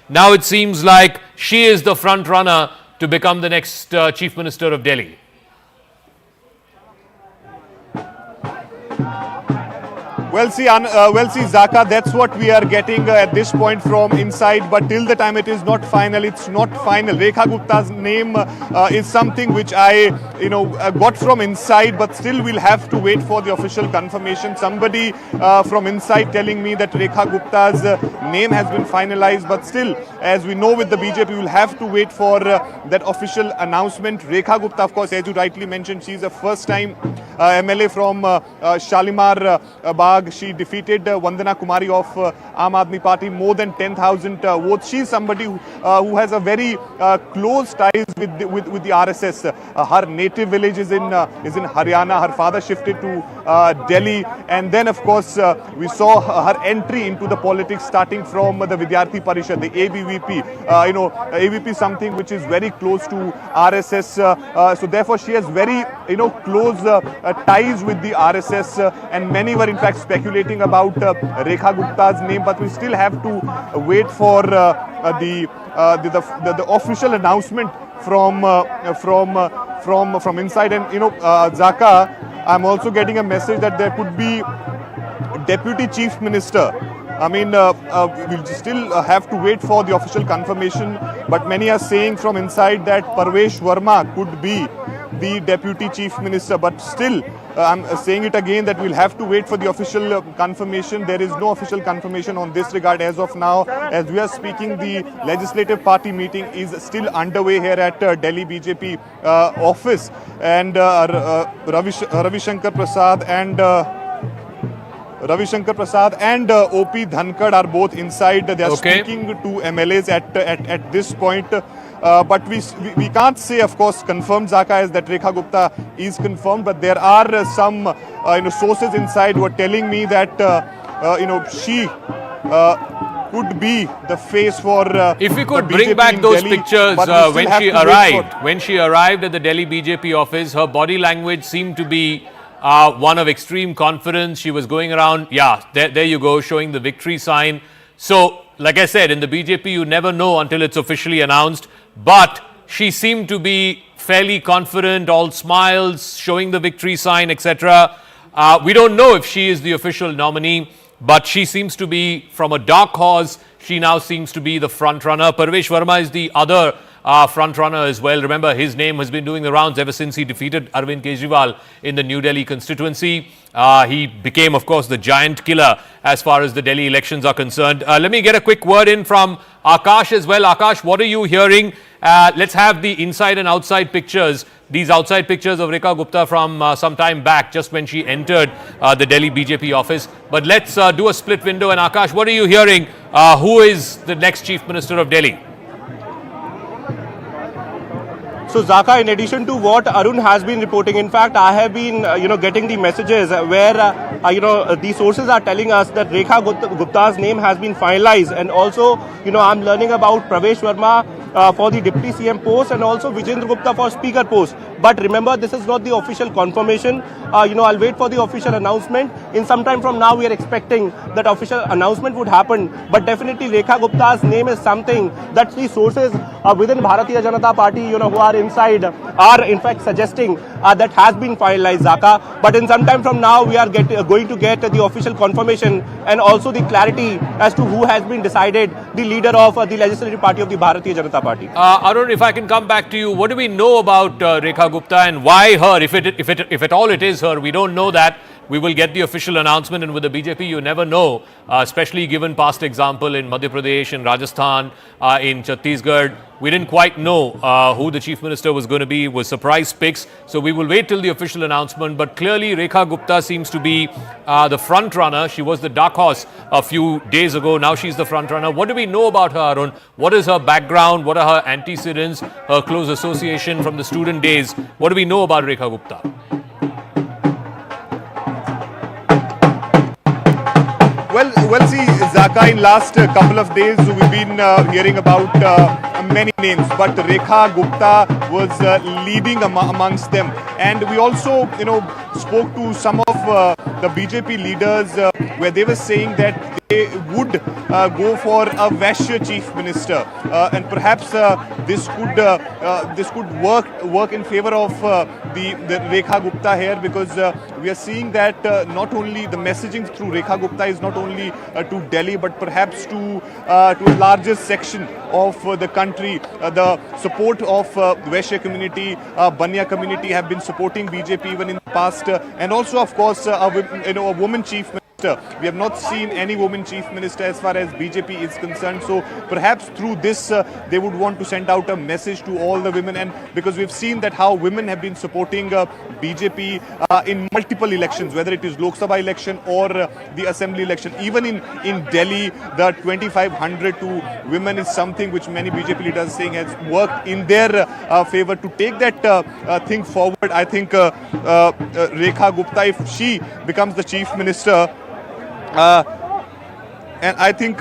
Now it seems like she is the front runner to become the next Chief Minister of Delhi. Well, see, Zakka, that's what we are getting at this point from inside. But till the time it is not final, it's not final. Rekha Gupta's name is something which I, got from inside. But still, we'll have to wait for the official confirmation. Somebody from inside telling me that Rekha Gupta's name has been finalized. But still, as we know with the BJP, we'll have to wait for that official announcement. Rekha Gupta, of course, as you rightly mentioned, she's a first-time MLA from Shalimar Bagh. She defeated Bandana Kumari of Aam Aadmi Party, more than 10,000 votes. She's somebody who has a very close ties with the RSS. Her native village is in Haryana. Her father shifted to Delhi, and then of course we saw her entry into the politics starting from the Vidyarthi Parishad, the ABVP. ABVP is something which is very close to RSS. So therefore, she has very close ties with the RSS, and many were in fact speculating about Rekha Gupta's name, but we still have to wait for the official announcement from inside. And Zakka, I'm also getting a message that there could be Deputy Chief Minister. I mean, we'll still have to wait for the official confirmation, but many are saying from inside that Parvesh Verma could be the Deputy Chief Minister. But still, I'm saying it again that we'll have to wait for the official confirmation. There is no official confirmation on this regard as of now. As we are speaking, the Legislative Party meeting is still underway here at Delhi BJP office, and Ravi Shankar Prasad and O.P. Dhankad are both inside. They are speaking to MLAs at this point. But we can't say, of course, confirmed, Zakka, is that Rekha Gupta is confirmed. But there are some sources inside who are telling me that she could be the face for. If we could bring back those Delhi, pictures when she arrived at the Delhi BJP office, her body language seemed to be one of extreme confidence. She was going around, there you go, showing the victory sign. So, like I said, in the BJP, you never know until it's officially announced. But she seemed to be fairly confident, all smiles, showing the victory sign, etc. We don't know if she is the official nominee, but she seems to be, from a dark horse, she now seems to be the front runner. Parvesh Verma is the other front runner as well. Remember, his name has been doing the rounds ever since he defeated Arvind Kejriwal in the New Delhi constituency. He became, of course, the giant killer as far as the Delhi elections are concerned. Let me get a quick word in from Akash as well. Akash, what are you hearing? Let's have the inside and outside pictures. These outside pictures of Rekha Gupta from some time back, just when she entered the Delhi BJP office. But let's do a split window. And Akash, what are you hearing? Who is the next Chief Minister of Delhi? So Zakka, in addition to what Arun has been reporting, in fact, I have been, getting the messages where, the sources are telling us that Rekha Gupta's name has been finalized, and also, I'm learning about Parvesh Verma for the Deputy CM post, and also Vijendra Gupta for Speaker post. But remember, this is not the official confirmation. I'll wait for the official announcement. In some time from now, we are expecting that official announcement would happen. But definitely, Rekha Gupta's name is something that the sources within Bharatiya Janata Party, who are inside, are in fact suggesting that has been finalized, Zakka. But in some time from now, we are going to get the official confirmation and also the clarity as to who has been decided the leader of the Legislative Party of the Bharatiya Janata Party. Arun, if I can come back to you, what do we know about Rekha Gupta and why her? If at all it is her, we don't know that. We will get the official announcement, and with the BJP, you never know, especially given past example in Madhya Pradesh, in Rajasthan, in Chhattisgarh. We didn't quite know who the Chief Minister was going to be. It was surprise picks. So we will wait till the official announcement. But clearly, Rekha Gupta seems to be the front runner. She was the dark horse a few days ago. Now she's the front runner. What do we know about her, Arun? What is her background? What are her antecedents? Her close association from the student days? What do we know about Rekha Gupta? Well, see, Zakka, in last couple of days, we've been hearing about many names, but Rekha Gupta was leading amongst them. And we also, spoke to some of the BJP leaders where they were saying that they would go for a Vaishya chief minister, and perhaps this could work in favor of the Rekha Gupta here, because we are seeing that not only the messaging through Rekha Gupta is not only to Delhi, but perhaps to a larger section of the country. The support of Vaishya community, Banya community have been supporting BJP even in the past, and also of course a woman chief minister. We have not seen any woman chief minister as far as BJP is concerned. So perhaps through this they would want to send out a message to all the women, and because we've seen that how women have been supporting BJP in multiple elections, whether it is Lok Sabha election or the assembly election. Even in Delhi, the 2500 to women is something which many BJP leaders are saying has worked in their favor to take that thing forward. I think Rekha Gupta, if she becomes the chief minister, and I think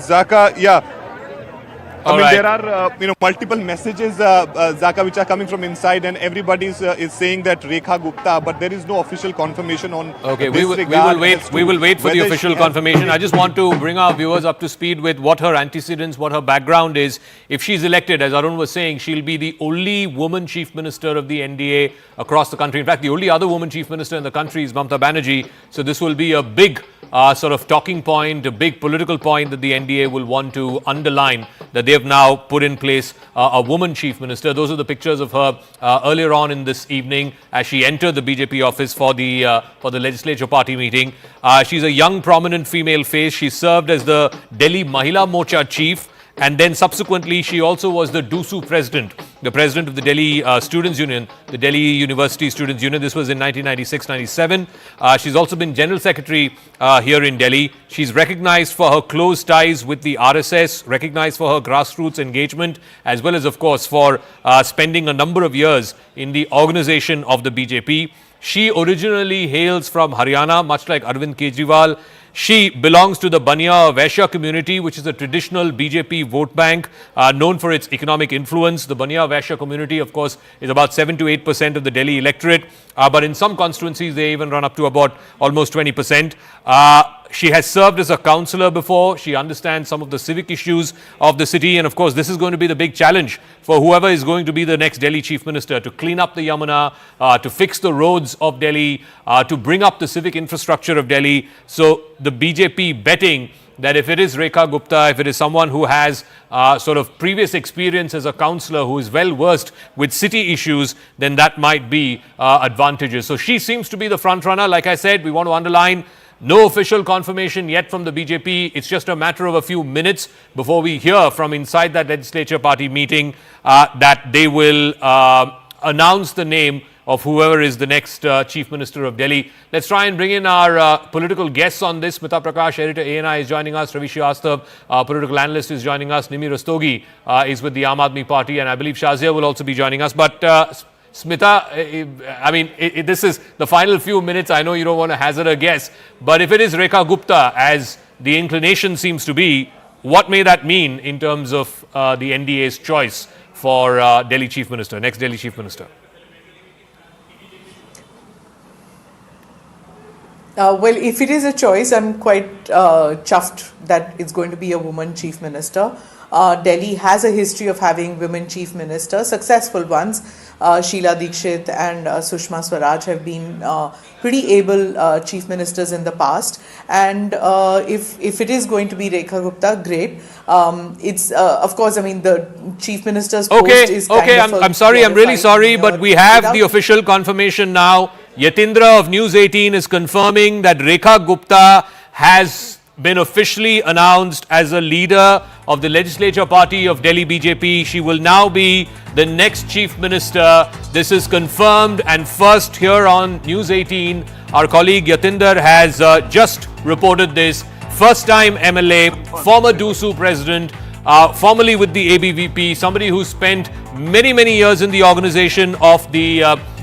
Zakka, there are multiple messages, Zakka, which are coming from inside, and everybody is saying that Rekha Gupta, but there is no official confirmation on. Okay, we will wait for the official confirmation. I just want to bring our viewers up to speed with what her antecedents, what her background is. If she's elected, as Arun was saying, she'll be the only woman chief minister of the NDA across the country. In fact, the only other woman chief minister in the country is Mamata Banerjee. So this will be a big sort of talking point, a big political point that the NDA will want to underline, that they have now put in place a woman chief minister. Those are the pictures of her earlier on in this evening as she entered the BJP office for the legislature party meeting. She's a young, prominent female face. She served as the Delhi Mahila Morcha chief, and then subsequently she also was the DUSU president, the president of the Delhi Students' Union, the Delhi University Students' Union. This was in 1996-97. She's also been general secretary here in Delhi. She's recognized for her close ties with the RSS, recognized for her grassroots engagement, as well as, of course, for spending a number of years in the organization of the BJP. She originally hails from Haryana, much like Arvind Kejriwal. She belongs to the Banya Vaishya community, which is a traditional BJP vote bank known for its economic influence. The Banya Vaishya community, of course, is about 7 to 8% of the Delhi electorate. But in some constituencies, they even run up to about almost 20%. She has served as a councillor before. She understands some of the civic issues of the city. And of course, this is going to be the big challenge for whoever is going to be the next Delhi chief minister, to clean up the Yamuna, to fix the roads of Delhi, to bring up the civic infrastructure of Delhi. So the BJP betting that if it is Rekha Gupta, if it is someone who has sort of previous experience as a councillor, who is well versed with city issues, then that might be advantageous. So she seems to be the front runner. Like I said, we want to underline, no official confirmation yet from the BJP. It's just a matter of a few minutes before we hear from inside that legislature party meeting that they will announce the name of whoever is the next Chief Minister of Delhi. Let's try and bring in our political guests on this. Smita Prakash, editor ANI, is joining us. Ravi Srivastav, political analyst, is joining us. Nimi Rastogi is with the Aam Aadmi Party, and I believe Shazia will also be joining us. But Smita, I mean, this is the final few minutes. I know you don't want to hazard a guess, but if it is Rekha Gupta, as the inclination seems to be, what may that mean in terms of the NDA's choice for Delhi Chief Minister, next Delhi Chief Minister? Well, if it is a choice, I'm quite chuffed that it's going to be a woman chief minister. Delhi has a history of having women chief ministers, successful ones. Sheila Dikshit and Sushma Swaraj have been pretty able chief ministers in the past. And if it is going to be Rekha Gupta, great. It's of course, I mean, the chief minister's post is kind of I'm sorry, I'm really sorry, but we have the official confirmation now. Yatindra of News 18 is confirming that Rekha Gupta has been officially announced as a leader of the legislature party of Delhi BJP. She will now be the next chief minister. This is confirmed, and first here on News 18, our colleague Yatinder has just reported this. First time MLA, former DUSU president, formerly with the ABVP, somebody who spent many years in the organization of the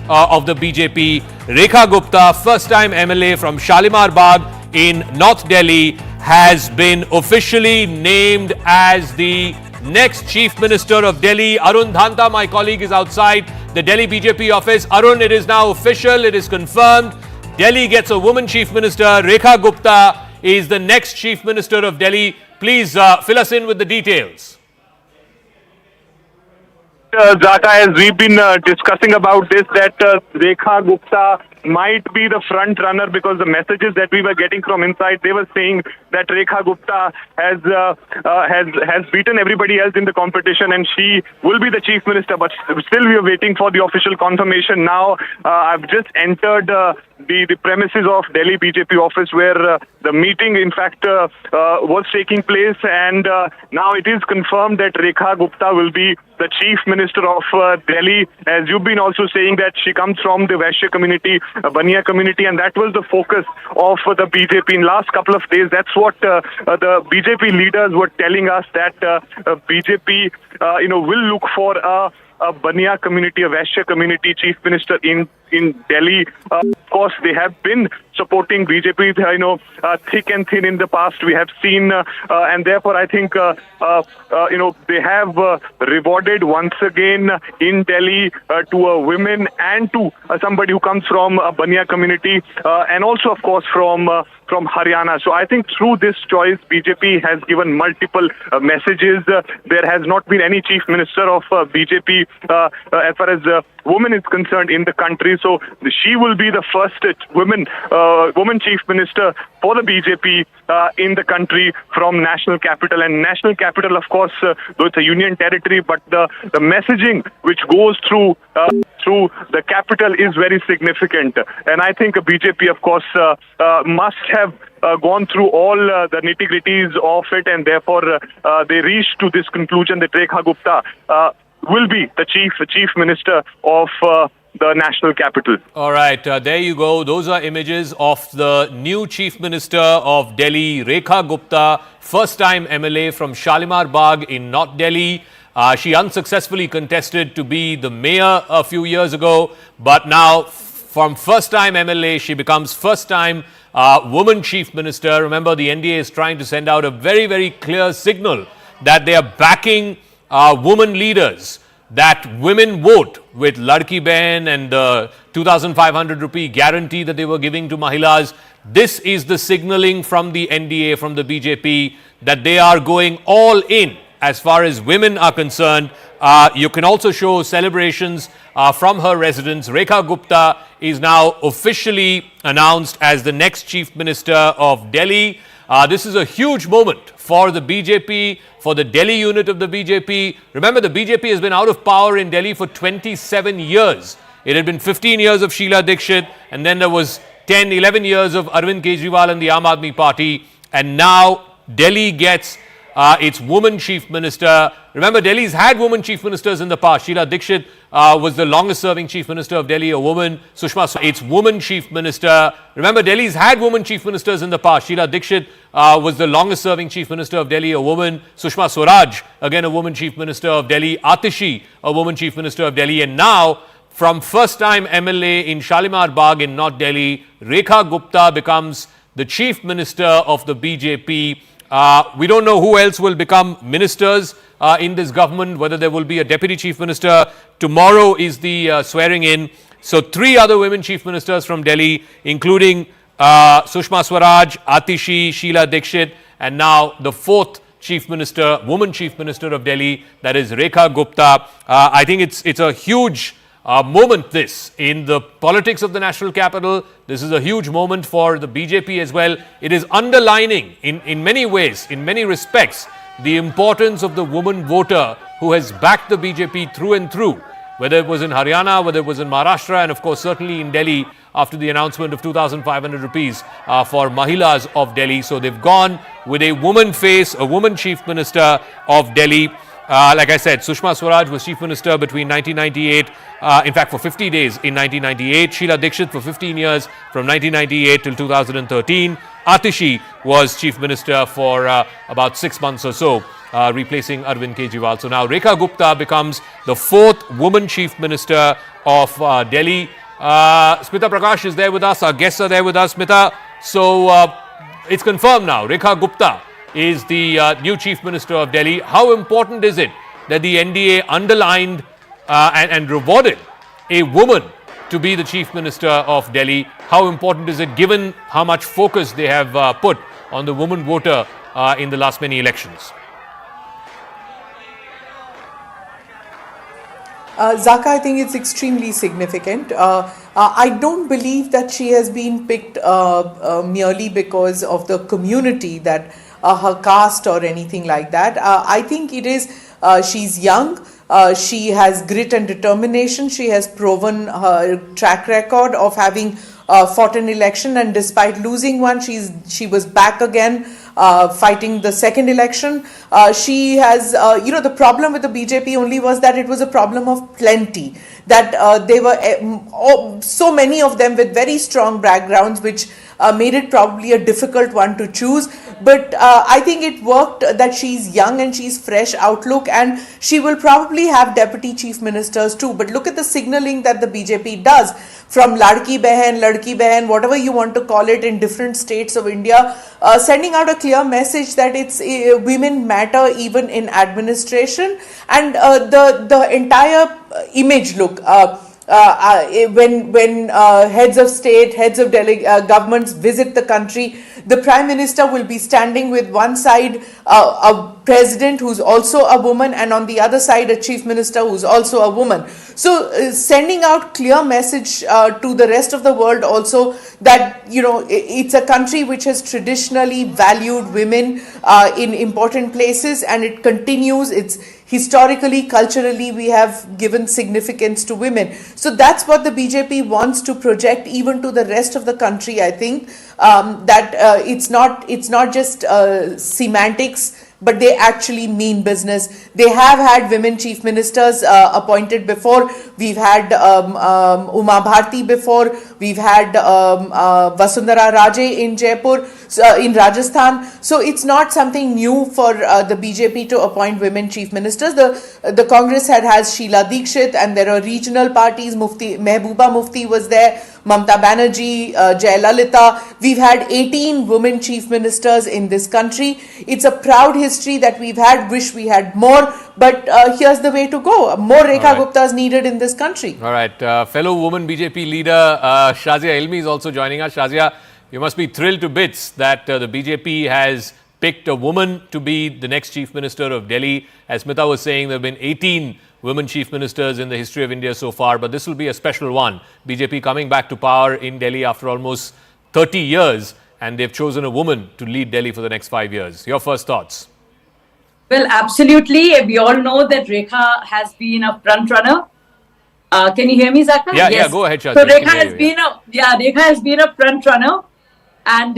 BJP. Rekha Gupta, first time MLA from Shalimar Bagh in North Delhi, has been officially named as the next Chief Minister of Delhi. Arun Dhanta, my colleague, is outside the Delhi BJP office. Arun, it is now official, it is confirmed. Delhi gets a woman Chief Minister. Rekha Gupta is the next Chief Minister of Delhi. Please fill us in with the details. Zakka, as we've been discussing about this, that Rekha Gupta might be the front runner, because the messages that we were getting from inside, they were saying that Rekha Gupta has beaten everybody else in the competition and she will be the chief minister. But still, we are waiting for the official confirmation. Now, I've just entered the premises of Delhi BJP office, where the meeting, in fact, was taking place, and now it is confirmed that Rekha Gupta will be the chief minister of Delhi. As you've been also saying, that she comes from the Vaishya community, Baniya community, and that was the focus of the BJP in last couple of days. That's what the BJP leaders were telling us, that BJP will look for a Baniya community, a Vaishya community chief minister in Delhi. Of course, they have been supporting BJP, thick and thin in the past. We have seen, and therefore I think, they have rewarded once again in Delhi to a women and to somebody who comes from a Baniya community, and also, of course, from Haryana. So I think through this choice, BJP has given multiple messages. There has not been any chief minister of BJP as far as woman is concerned in the country. So she will be the first woman chief minister for the BJP in the country from national capital. And national capital, of course, though it's a union territory, but the messaging which goes through the capital is very significant. And I think BJP, of course, must have gone through all the nitty-gritties of it, and therefore they reached to this conclusion that Rekha Gupta will be the chief minister of the national capital. All right, there you go. Those are images of the new Chief Minister of Delhi, Rekha Gupta, first-time MLA from Shalimar Bagh in North Delhi. She unsuccessfully contested to be the mayor a few years ago, but now from first-time MLA, she becomes first-time woman Chief Minister. Remember, the NDA is trying to send out a very, very clear signal that they are backing women leaders, that women vote with Ladki Behan and the 2,500 rupee guarantee that they were giving to Mahilas. This is the signaling from the NDA, from the BJP, that they are going all in as far as women are concerned. You can also show celebrations from her residence. Rekha Gupta is now officially announced as the next Chief Minister of Delhi. This is a huge moment for the BJP, for the Delhi unit of the BJP. Remember, the BJP has been out of power in Delhi for 27 years. It had been 15 years of Sheila Dikshit, and then there was 10, 11 years of Arvind Kejriwal and the Aam Aadmi Party. And now Delhi gets its woman chief minister. Remember, Delhi's had woman chief ministers in the past. Sheila Dikshit was the longest serving chief minister of Delhi, a woman. Its woman chief minister. Remember, Delhi's had woman chief ministers in the past. Sheila Dikshit was the longest serving chief minister of Delhi, a woman. Sushma Swaraj, again a woman chief minister of Delhi. Atishi, a woman chief minister of Delhi. And now, from first time MLA in Shalimar Bagh in North Delhi, Rekha Gupta becomes the chief minister of the BJP. We don't know who else will become ministers in this government, whether there will be a deputy chief minister. Tomorrow is the swearing in. So 3 other women chief ministers from Delhi, including Sushma Swaraj, Atishi, Sheila Dikshit, and now the 4th chief minister, woman chief minister of Delhi, that is Rekha Gupta. I think it's a huge moment, this, in the politics of the national capital. This is a huge moment for the BJP as well. It is underlining in many ways, in many respects, the importance of the woman voter who has backed the BJP through and through, whether it was in Haryana, whether it was in Maharashtra, and of course certainly in Delhi after the announcement of 2,500 rupees for Mahilas of Delhi. So they've gone with a woman face, a woman chief minister of Delhi. Like I said, Sushma Swaraj was chief minister between 1998, in fact for 50 days in 1998. Sheila Dikshit for 15 years from 1998 till 2013. Atishi was chief minister for about 6 months or so, replacing Arvind Kejriwal. So now Rekha Gupta becomes the 4th woman chief minister of Delhi. Smita Prakash is there with us. Our guests are there with us. Smita, so It's confirmed now. Rekha Gupta is the new Chief Minister of Delhi. How important is it that the NDA underlined and rewarded a woman to be the Chief Minister of Delhi? How important is it given how much focus they have put on the woman voter in the last many elections? Zakka, I think it's extremely significant. I don't believe that she has been picked merely because of the community, that her caste or anything like that. I think it is, she's young. She has grit and determination. She has proven her track record of having fought an election, and despite losing one, she was back again, fighting the second election. She has, the problem with the BJP only was that it was a problem of plenty. That they were so many of them with very strong backgrounds, which made it probably a difficult one to choose. But I think it worked that she's young and she's fresh outlook, and she will probably have deputy chief ministers too. But look at the signaling that the BJP does, from Ladki Behan, whatever you want to call it, in different states of India, sending out a clear message that it's women matter even in administration, and the entire image look. When heads of state, heads of governments visit the country, the Prime Minister will be standing with one side a president who's also a woman, and on the other side a chief minister who's also a woman. So sending out clear message to the rest of the world also that, it's a country which has traditionally valued women in important places, and it continues. It's historically, culturally, we have given significance to women. So that's what the BJP wants to project even to the rest of the country. I think that it's not just semantics, but they actually mean business. They have had women chief ministers appointed before. We've had Uma Bharti before. We've had Vasundhara Raje in Jaipur, in Rajasthan. So it's not something new for the BJP to appoint women chief ministers. The Congress has Sheila Dikshit, and there are regional parties. Mehbooba Mufti was there, Mamta Banerjee, Jayalalitha. We've had 18 women chief ministers in this country. It's a proud history that we've had. Wish we had more, but here's the way to go. More Rekha Guptas needed in this country. All right. Fellow woman BJP leader Shazia Ilmi is also joining us. Shazia, you must be thrilled to bits that the BJP has picked a woman to be the next Chief Minister of Delhi. As Smita was saying, there have been 18 women Chief Ministers in the history of India so far, but this will be a special one. BJP coming back to power in Delhi after almost 30 years, and they've chosen a woman to lead Delhi for the next 5 years. Your first thoughts? Well, absolutely. We all know that Rekha has been a front runner. Can you hear me, Zakka? Yeah, go ahead, Shazia. So Rekha has been a front runner. And,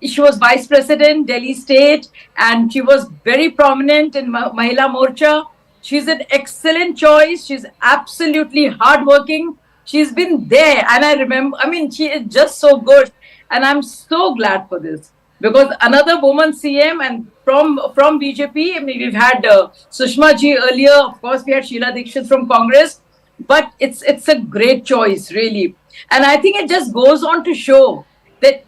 she was Vice President, Delhi State, and she was very prominent in Mahila Morcha. She's an excellent choice. She's absolutely hardworking. She's been there. And she is just so good. And I'm so glad for this. Because another woman CM, and from BJP, we've had Sushma ji earlier. Of course, we had Sheila Dikshit from Congress. But it's a great choice, really. And I think it just goes on to show that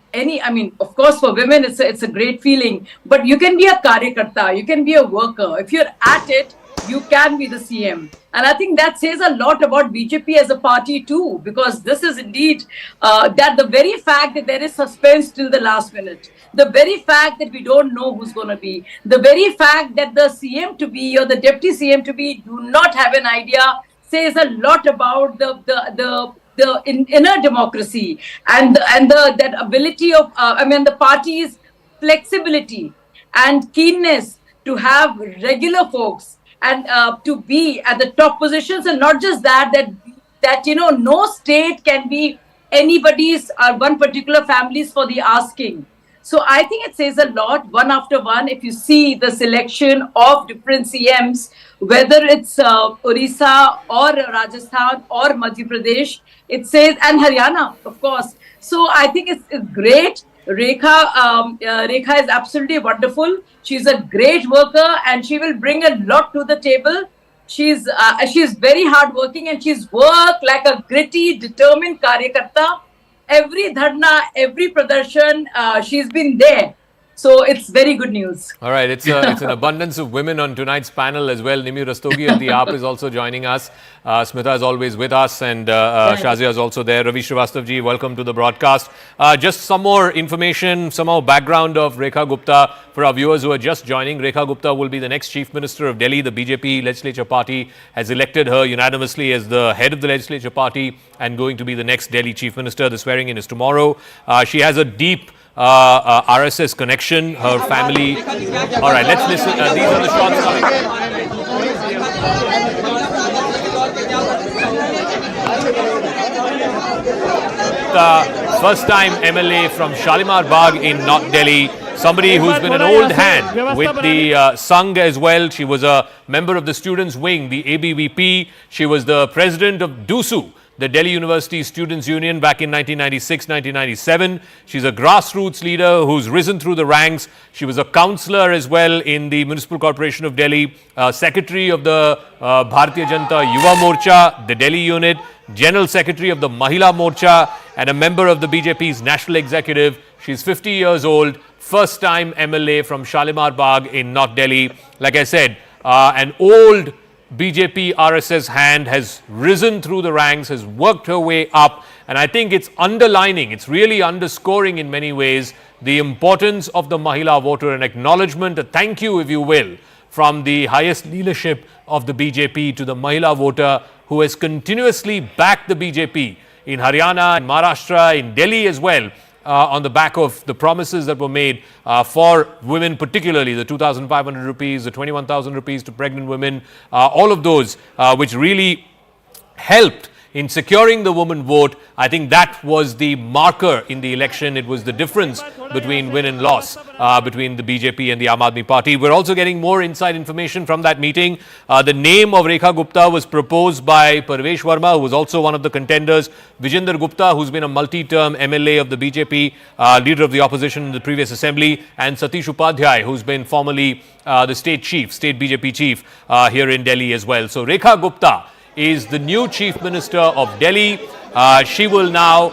of course, for women, it's a great feeling. But you can be a karyakarta, you can be a worker. If you're at it, you can be the CM. And I think that says a lot about BJP as a party too, because this is indeed that the very fact that there is suspense till the last minute, the very fact that we don't know who's going to be, the very fact that the CM to be or the deputy CM to be do not have an idea, says a lot about the inner democracy and that ability of the party's flexibility and keenness to have regular folks and to be at the top positions. And not just that no state can be anybody's one particular family's for the asking. So I think it says a lot, one after one. If you see the selection of different CMs, whether it's Orissa or Rajasthan or Madhya Pradesh, it says, and Haryana, of course. So I think it's great. Rekha is absolutely wonderful. She's a great worker, and she will bring a lot to the table. She's very hardworking, and she's worked like a gritty, determined karyakarta. every dharna, every pradarshan, she's been there. So it's very good news. All right, it's an abundance of women on tonight's panel as well. Nimi Rastogi of the AAP is also joining us. Smita is always with us, and Shazia is also there. Ravi Srivastavji, welcome to the broadcast. Just some more information, some more background of Rekha Gupta for our viewers who are just joining. Rekha Gupta will be the next Chief Minister of Delhi. The BJP Legislature Party has elected her unanimously as the head of the Legislature Party and going to be the next Delhi Chief Minister. The swearing in is tomorrow. She has a deep RSS connection, her family. All right, let's listen. These are the shots coming. First time MLA from Shalimar Bagh in North Delhi. Somebody who's been an old hand with the Sangh as well. She was a member of the Students' Wing, the ABVP. She was the president of DUSU, the Delhi University Students' Union, back in 1996-1997. She's a grassroots leader who's risen through the ranks. She was a councillor as well in the Municipal Corporation of Delhi, secretary of the Bharatiya Janata Yuva Morcha, the Delhi unit, general secretary of the Mahila Morcha, and a member of the BJP's national executive. She's 50 years old, first time MLA from Shalimar Bagh in North Delhi. Like I said, an old BJP RSS hand has risen through the ranks, has worked her way up, and I think it's underlining, it's really underscoring in many ways the importance of the Mahila voter, an acknowledgement, a thank you, if you will, from the highest leadership of the BJP to the Mahila voter who has continuously backed the BJP in Haryana, in Maharashtra, in Delhi as well. On the back of the promises that were made for women, particularly the 2,500 rupees, the 21,000 rupees to pregnant women, all of those which really helped in securing the woman vote. I think that was the marker in the election. It was the difference between win and loss between the BJP and the Aam Aadmi Party. We're also getting more inside information from that meeting. The name of Rekha Gupta was proposed by Parvesh Verma, who was also one of the contenders, Vijender Gupta, who's been a multi-term MLA of the BJP, leader of the opposition in the previous assembly, and Satish Upadhyay, who's been formerly the state BJP chief here in Delhi as well. So Rekha Gupta is the new Chief Minister of Delhi. She will now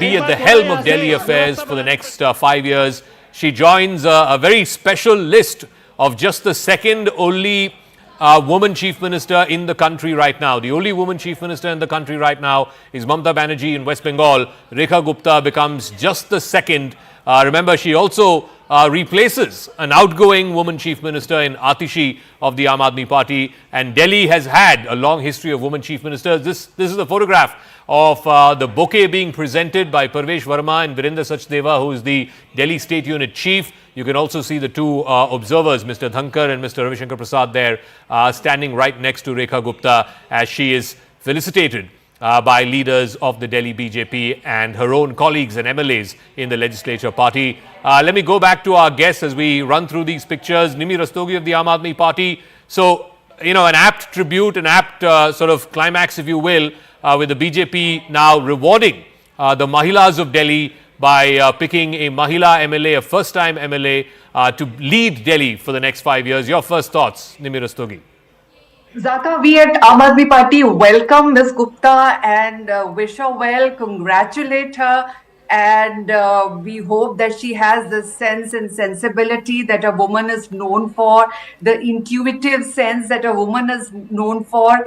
be at the helm of Delhi affairs for the next 5 years. She joins a very special list of just the second only woman Chief Minister in the country right now. The only woman Chief Minister in the country right now is Mamata Banerjee in West Bengal. Rekha Gupta becomes just the second. Remember, she also replaces an outgoing woman Chief Minister in Atishi of the Aam Aadmi Party, and Delhi has had a long history of woman Chief Ministers. This is a photograph of the bouquet being presented by Parvesh Verma and Virendra Sachdeva, who is the Delhi State Unit Chief. You can also see the two observers, Mr. Dhankar and Mr. Ravi Shankar Prasad there, standing right next to Rekha Gupta as she is felicitated by leaders of the Delhi BJP and her own colleagues and MLAs in the Legislature Party. Let me go back to our guests as we run through these pictures. Nimi Rastogi of the Aam Aadmi Party. So, you know, an apt tribute, an apt sort of climax, if you will, with the BJP now rewarding the Mahilas of Delhi by picking a Mahila MLA, a first-time MLA, to lead Delhi for the next 5 years. Your first thoughts, Nimi Rastogi. Zakka, we at Aam Aadmi Party welcome Ms. Gupta and wish her well, congratulate her, and we hope that she has the sense and sensibility that a woman is known for, the intuitive sense that a woman is known for,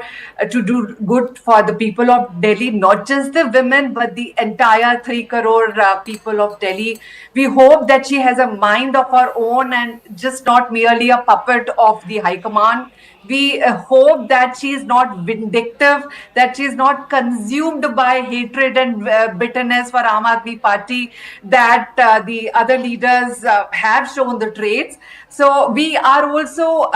to do good for the people of Delhi, not just the women, but the entire 3 crore people of Delhi. We hope that she has a mind of her own and just not merely a puppet of the High Command. We hope that she is not vindictive, that she is not consumed by hatred and bitterness for Aam Aadmi Party that the other leaders have shown the traits. So we are also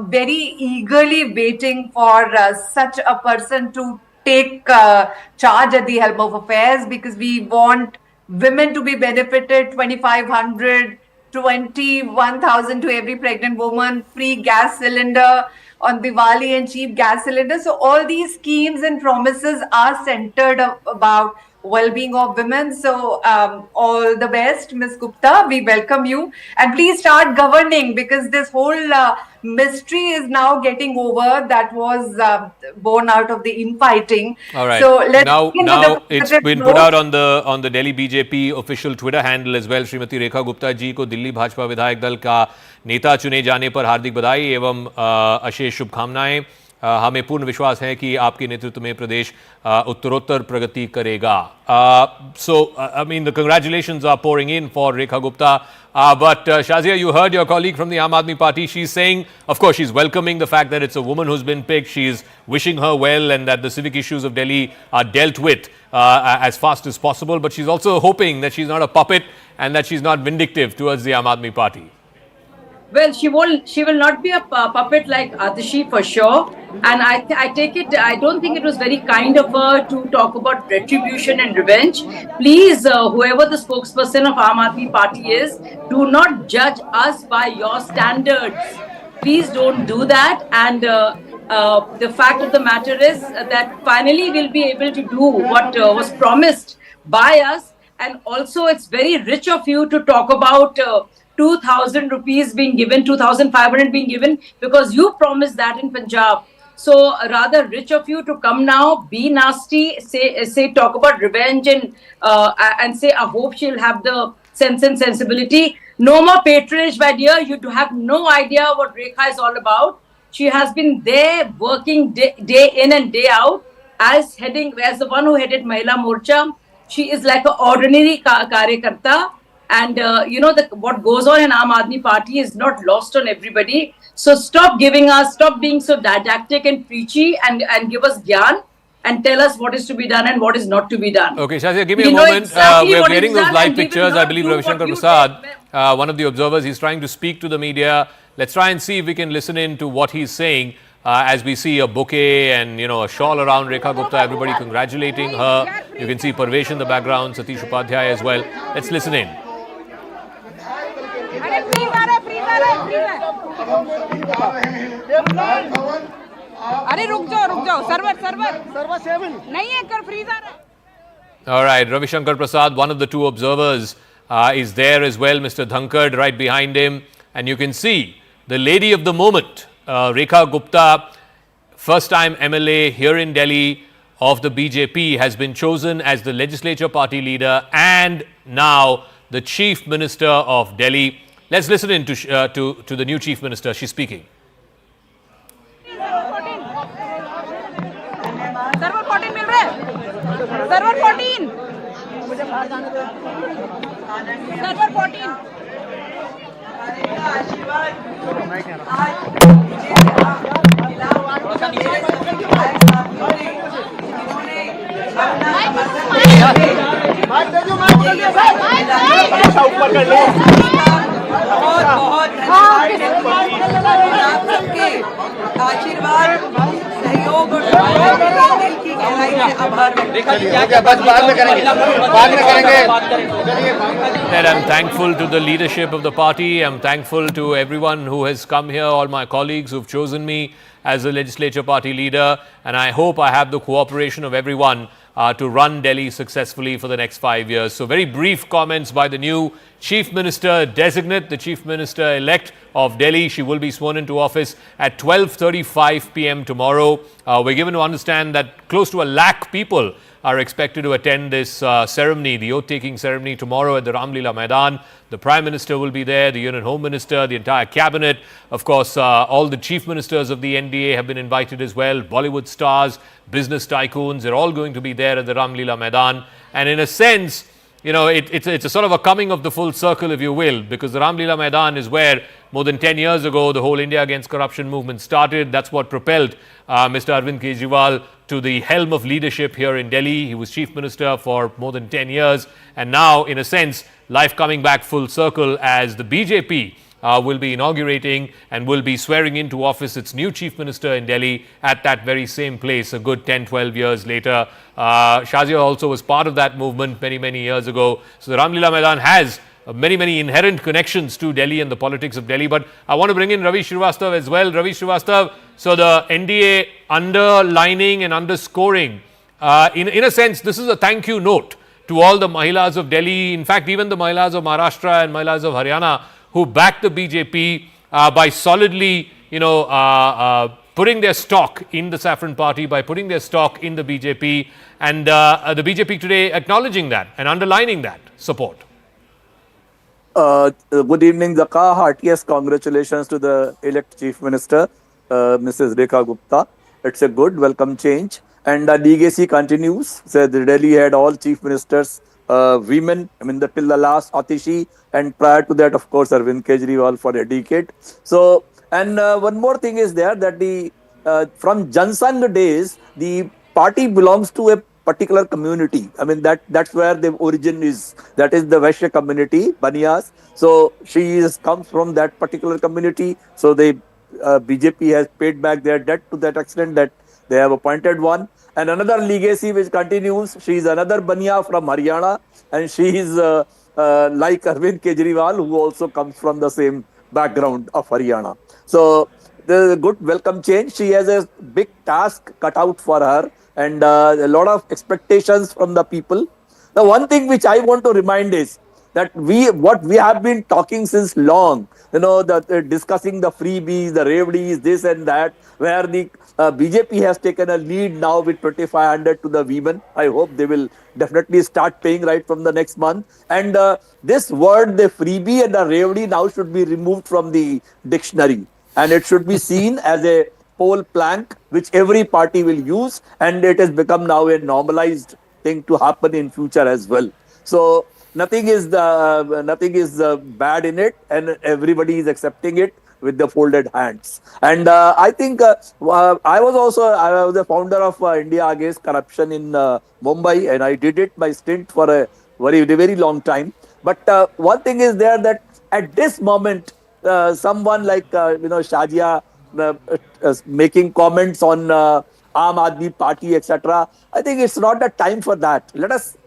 very eagerly waiting for such a person to take charge at the helm of affairs, because we want women to be benefited, 2,500, 21,000 to every pregnant woman, free gas cylinder on Diwali and cheap gas cylinder. So all these schemes and promises are centered about well-being of women. So all the best, Ms. Gupta. We welcome you, and please start governing, because this whole mystery is now getting over. That was born out of the infighting. All right. So let's begin with Now the it's positive been put note. out on the Delhi BJP official Twitter handle as well. Shrimati Rekha Gupta ji को दिल्ली भाजपा विधायक दल का नेता चुने जाने पर हार्दिक बधाई एवं अशेष शुभकामनाएं। हमें पूर्ण विश्वास है कि आपके नेतृत्व में प्रदेश उत्तरोत्तर प्रगति करेगा। So, I mean, the congratulations are pouring in for Rekha Gupta. But Shazia, you heard your colleague from the Aam Aadmi Party. She's saying, of course, she's welcoming the fact that it's a woman who's been picked. She's wishing her well and that the civic issues of Delhi are dealt with as fast as possible. But she's also hoping that she's not a puppet and that she's not vindictive towards the Aam Aadmi Party. Well, she will not be a puppet like Atishi for sure. And I take it, I don't think it was very kind of her to talk about retribution and revenge. Please, whoever the spokesperson of Aam Aadmi Party is, do not judge us by your standards. Please don't do that. And the fact of the matter is that finally we'll be able to do what was promised by us. And also, it's very rich of you to talk about 2,000 rupees being given, 2,500 being given, because you promised that in Punjab. So rather rich of you to come now, be nasty, say talk about revenge and say, I hope she'll have the sense and sensibility. No more patronage, my dear. You have no idea what Rekha is all about. She has been there working day in and day out as the one who headed Mahila Morcha. She is like an ordinary karyakarta. And what goes on in Aam Aadmi Party is not lost on everybody. So stop being so didactic and preachy and give us gyan and tell us what is to be done and what is not to be done. Okay, Shazia, give me a moment. We are getting those live pictures. I believe Ravi Shankar Prasad, one of the observers, he's trying to speak to the media. Let's try and see if we can listen in to what he's saying as we see a bouquet and, a shawl around Rekha Gupta, everybody congratulating her. You can see Parvesh in the background, Satish Upadhyay as well. Let's listen in. अरे रुक जाओ server नहीं है कर freezer है. All right, Ravi Shankar Prasad, one of the two observers, is there as well, Mr. Dhankard right behind him. And you can see the lady of the moment, Rekha Gupta, first time MLA here in Delhi of the BJP, has been chosen as the legislature party leader and now the chief minister of Delhi. Let's listen in to the new chief minister. She's speaking. Server 14 मिल रहा है. Server 14. Server 14. आशीर्वाद सहयोग और दिल की गहराई से आभार And I'm thankful to the leadership of the party. I'm thankful to everyone who has come here, all my colleagues who've chosen me as the legislature party leader. And I hope I have the cooperation of everyone to run Delhi successfully for the next 5 years. So very brief comments by the new Chief Minister designate, the Chief Minister elect of Delhi. She will be sworn into office at 12:35 p.m. tomorrow. We're given to understand that close to 1 lakh people are expected to attend this ceremony, the oath-taking ceremony tomorrow at the Ramlila Maidan. The Prime Minister will be there, the Union Home Minister, the entire cabinet. Of course, all the chief ministers of the NDA have been invited as well. Bollywood stars, business tycoons, they're all going to be there at the Ramlila Maidan. And in a sense, it's a sort of a coming of the full circle, if you will, because the Ramlila Maidan is where more than 10 years ago the whole India Against Corruption movement started. That's what propelled Mr. Arvind Kejriwal to the helm of leadership here in Delhi. He was chief minister for more than 10 years. And now, in a sense, life coming back full circle as the BJP will be inaugurating and will be swearing into office its new chief minister in Delhi at that very same place a good 10, 12 years later. Shazia also was part of that movement many, many years ago. So the Ramlila Maidan has many, many inherent connections to Delhi and the politics of Delhi. But I want to bring in Ravi Srivastav as well. Ravi Srivastav, so the NDA underlining and underscoring in a sense, this is a thank you note to all the Mahilas of Delhi, in fact, even the Mahilas of Maharashtra and Mahilas of Haryana who backed the BJP by solidly, putting their stock in the Saffron Party, by putting their stock in the BJP, and the BJP today acknowledging that and underlining that support. Good evening, Zakka. Heartiest congratulations to the elect Chief Minister, Mrs. Rekha Gupta. It's a good welcome change. And the legacy continues. So the Delhi had all Chief Ministers, women, till the last Atishi, and prior to that, of course, Arvind Kejriwal for a decade. So, and one more thing is there that from Jansangh days, the party belongs to a particular community. That's where the origin is. That is the Vaishya community, Baniyas. So she comes from that particular community. So the BJP has paid back their debt to that extent that they have appointed one. And another legacy which continues, she is another Baniya from Haryana, and she is like Arvind Kejriwal, who also comes from the same background of Haryana. So the good welcome change. She has a big task cut out for her, and a lot of expectations from the people. The one thing which I want to remind is that what we have been talking since long, discussing the freebies, the revdies, this and that, where the BJP has taken a lead now with 2,500 to the women. I hope they will definitely start paying right from the next month. And this word, the freebie and the revdi, now should be removed from the dictionary. And it should be seen as a poll plank which every party will use, and it has become now a normalized thing to happen in future as well. So nothing is bad in it, and everybody is accepting it with the folded hands. And I think I was a founder of India Against Corruption in Mumbai, and I did it my stint for a very long time. But one thing is there that at this moment, someone like Shazia making comments on Aam Aadmi Party, etc. I think it's not the time for that. Let us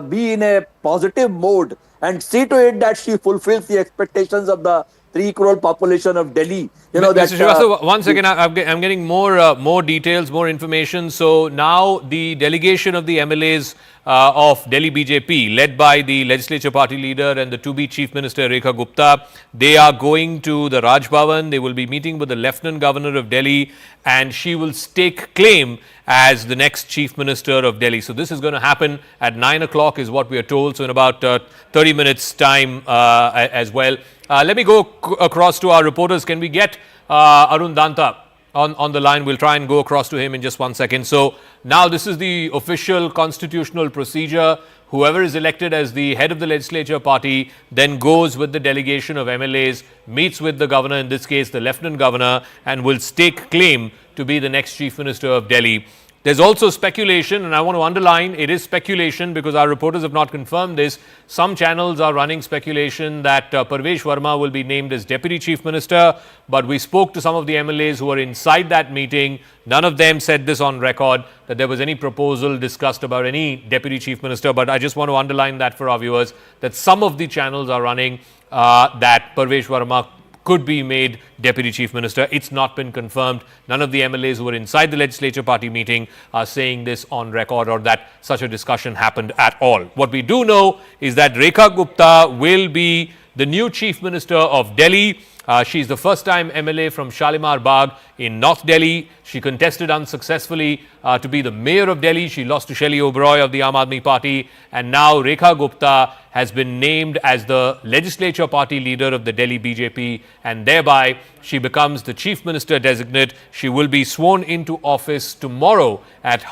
be in a positive mode and see to it that she fulfills the expectations of the 3 crore population of Delhi. Mr. Srivastava, one second, I'm getting more details, more information. So now the delegation of the MLAs of Delhi BJP, led by the legislature party leader and the to-be Chief Minister Rekha Gupta, they are going to the Raj Bhavan. They will be meeting with the Lieutenant Governor of Delhi, and she will stake claim as the next Chief Minister of Delhi. So this is going to happen at 9 o'clock is what we are told. So in about 30 minutes time as well. Let me go across to our reporters. Can we get Arun Danta on the line? We'll try and go across to him in just 1 second. So now this is the official constitutional procedure. Whoever is elected as the head of the legislature party then goes with the delegation of MLAs, meets with the governor, in this case the Lieutenant Governor, and will stake claim to be the next Chief Minister of Delhi. There's also speculation, and I want to underline it is speculation because our reporters have not confirmed this. Some channels are running speculation that Parvesh Verma will be named as Deputy Chief Minister, but we spoke to some of the MLAs who were inside that meeting. None of them said this on record, that there was any proposal discussed about any Deputy Chief Minister, but I just want to underline that for our viewers, that some of the channels are running that Parvesh Verma could be made Deputy Chief Minister. It's not been confirmed. None of the MLAs who were inside the legislature party meeting are saying this on record or that such a discussion happened at all. What we do know is that Rekha Gupta will be the new Chief Minister of Delhi. She's the first time MLA from Shalimar Bagh in North Delhi. She contested unsuccessfully to be the mayor of Delhi. She lost to Shelley Oberoi of the Aam Aadmi Party. And now Rekha Gupta has been named as the legislature party leader of the Delhi BJP, and thereby she becomes the Chief Minister designate. She will be sworn into office tomorrow at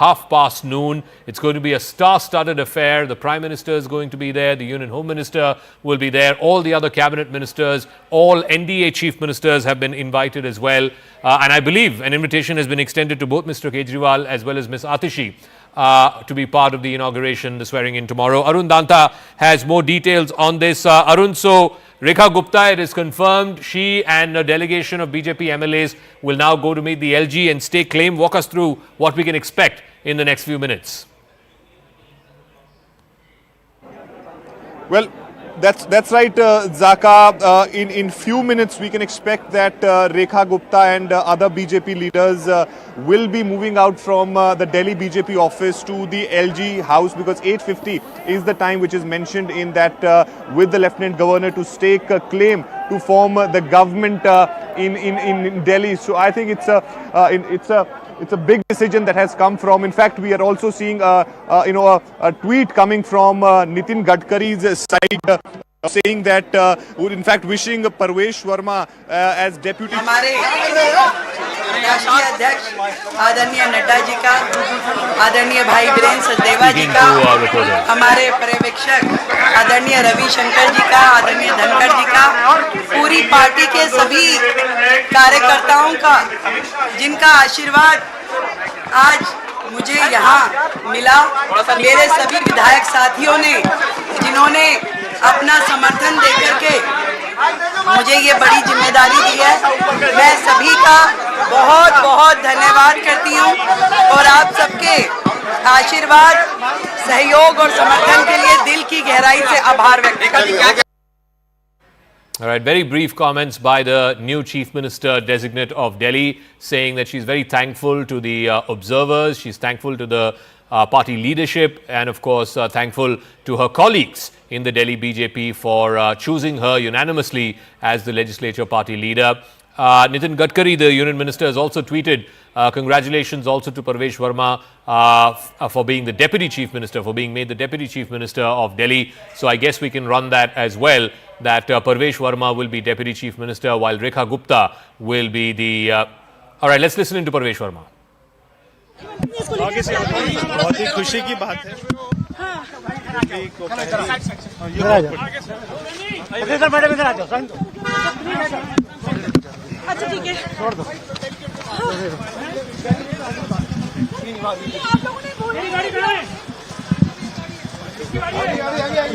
noon. It's going to be a star-studded affair. The Prime Minister is going to be there. The Union Home Minister will be there. All the other cabinet ministers, all NDA chief ministers have been invited as well. And I believe an invitation has been extended to both Mr. Kejriwal as well as Ms. Atishi to be part of the inauguration, the swearing in tomorrow. Arun Danta has more details on this. Arun, so Rekha Gupta, it is confirmed she and a delegation of BJP MLAs will now go to meet the LG and stake claim. Walk us through what we can expect in the next few minutes. Well, That's right, Zakka. In few minutes, we can expect that Rekha Gupta and other BJP leaders will be moving out from the Delhi BJP office to the LG house, because 8:50 is the time which is mentioned in that with the Lieutenant Governor to stake a claim to form the government in Delhi. So I think it's a big decision that has come from. In fact, we are also seeing a tweet coming from Nitin Gadkari's side saying that would in fact wishing Parvesh Verma as deputy. हमारे राष्ट्रीय अध्यक्ष आदरणीय नड्डा जी का, आदरणीय भाई वीरेंद्र सचदेवा जी का, हमारे पर्यवेक्षक आदरणीय रविशंकर जी का, आदरणीय धनखड़ जी का, पूरी पार्टी के सभी कार्यकर्ताओं का, जिनका आशीर्वाद आज मुझे यहाँ मिला, मेरे सभी विधायक साथियों ने जिन्होंने अपना समर्थन देकर के मुझे ये बड़ी जिम्मेदारी दी है, मैं सभी का बहुत बहुत धन्यवाद करती हूँ और आप सबके आशीर्वाद, सहयोग और समर्थन के लिए दिल की गहराई से आभार व्यक्त करती हूँ. All right, very brief comments by the new Chief Minister designate of Delhi, saying that she's very thankful to the observers, she's thankful to the party leadership, and of course thankful to her colleagues in the Delhi BJP for choosing her unanimously as the legislature party leader. Nitin Gadkari, the Union Minister, has also tweeted congratulations also to Parvesh Verma for being the Deputy Chief Minister, for being made the Deputy Chief Minister of Delhi. So I guess we can run that as well, that Parvesh Verma will be Deputy Chief Minister while Rekha Gupta will be the... all right, let's listen into Parvesh Verma. बहुत ही खुशी की बात है. अच्छा ठीक है, छोड़ दो. आप लोगों ने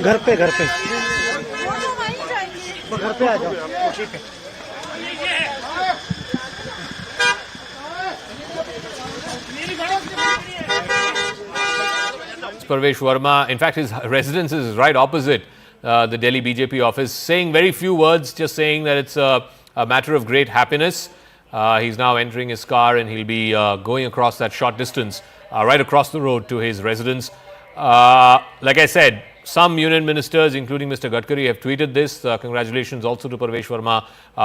घर पे घर पे आ जाओ. ठीक है. Parvesh Verma, in fact, his residence is right opposite the Delhi BJP office, saying very few words, just saying that it's a matter of great happiness. He's now entering his car and he'll be going across that short distance, right across the road to his residence. Like I said, some union ministers, including Mr. Gadkari, have tweeted this. Congratulations also to Parvesh Verma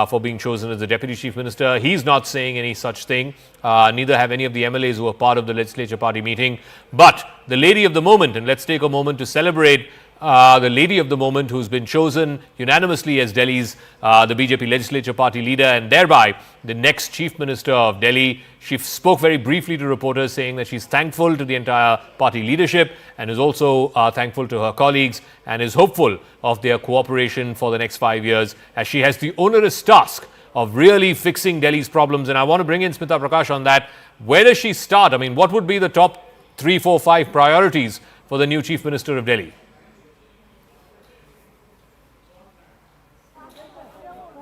for being chosen as the Deputy Chief Minister. He's not saying any such thing. Neither have any of the MLAs who were part of the legislature party meeting. But the lady of the moment, and let's take a moment to celebrate the lady of the moment who's been chosen unanimously as Delhi's the BJP legislature party leader and thereby the next Chief Minister of Delhi. She spoke very briefly to reporters, saying that she's thankful to the entire party leadership and is also thankful to her colleagues and is hopeful of their cooperation for the next 5 years, as she has the onerous task of really fixing Delhi's problems. And I want to bring in Smita Prakash on that. Where does she start? I mean, what would be the top 3, 4, 5 priorities for the new Chief Minister of Delhi?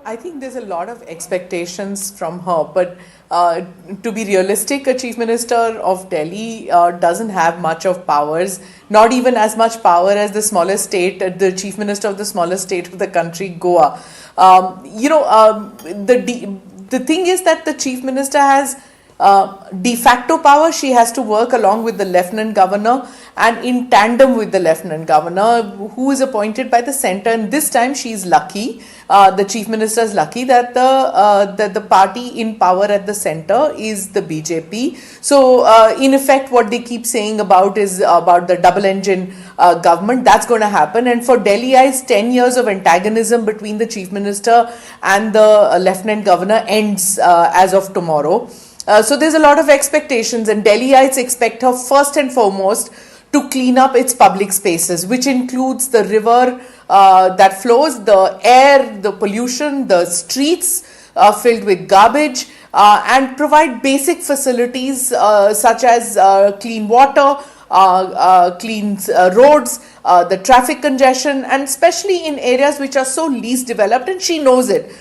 I think there's a lot of expectations from her, but to be realistic, a Chief Minister of Delhi doesn't have much of powers, not even as much power as the smallest state, the Chief Minister of the smallest state of the country, Goa. The thing is that the Chief Minister has de facto power. She has to work along with the Lieutenant Governor and in tandem with the Lieutenant Governor, who is appointed by the centre. And this time she is lucky, the Chief Minister is lucky that the party in power at the centre is the BJP. So in effect what they keep saying about is about the double engine government. That's going to happen. And for Delhi, 10 years of antagonism between the Chief Minister and the Lieutenant Governor ends as of tomorrow. So there's a lot of expectations, and Delhiites expect her first and foremost to clean up its public spaces, which includes the river that flows, the air, the pollution, the streets filled with garbage, and provide basic facilities such as clean water, clean roads, the traffic congestion, and especially in areas which are so least developed, and she knows it.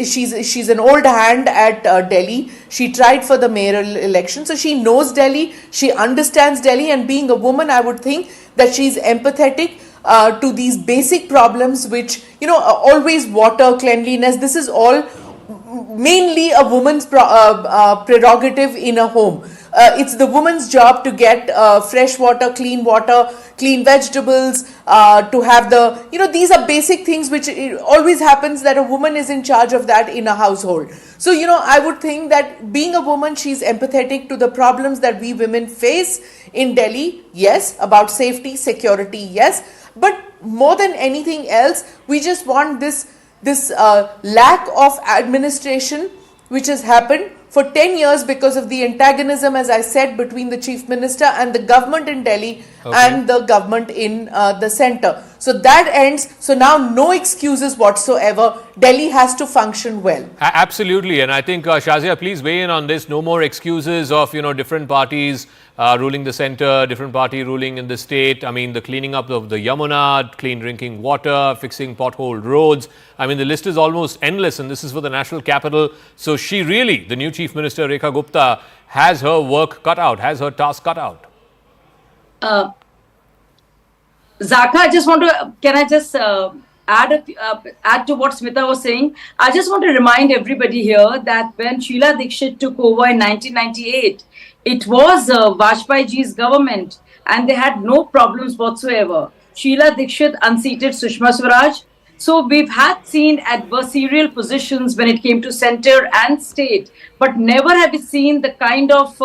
She's an old hand at Delhi. She tried for the mayoral election, so she knows Delhi, she understands Delhi, and being a woman, I would think that she's empathetic to these basic problems which, always water, cleanliness, this is all mainly a woman's prerogative in a home. It's the woman's job to get fresh water, clean vegetables, to have these are basic things which it always happens that a woman is in charge of that in a household. So, I would think that being a woman, she's empathetic to the problems that we women face in Delhi. Yes, about safety, security, yes. But more than anything else, we just want this lack of administration which has happened for 10 years because of the antagonism, as I said, between the Chief Minister and the government in Delhi and the government in the centre. So that ends. So now no excuses whatsoever. Delhi has to function well. Absolutely. And I think, Shazia, please weigh in on this. No more excuses of, different parties ruling the centre, different party ruling in the state. I mean, the cleaning up of the Yamuna, clean drinking water, fixing potholed roads. I mean, the list is almost endless, and this is for the national capital. So she really, the new Chief Minister, Rekha Gupta, has her work cut out, has her task cut out. Zakka, I just want to, can I just add to what Smita was saying? I just want to remind everybody here that when Sheila Dikshit took over in 1998, it was Vajpayee ji's government and they had no problems whatsoever. Sheila Dikshit unseated Sushma Swaraj. So we've seen adversarial positions when it came to centre and state, but never have we seen the kind of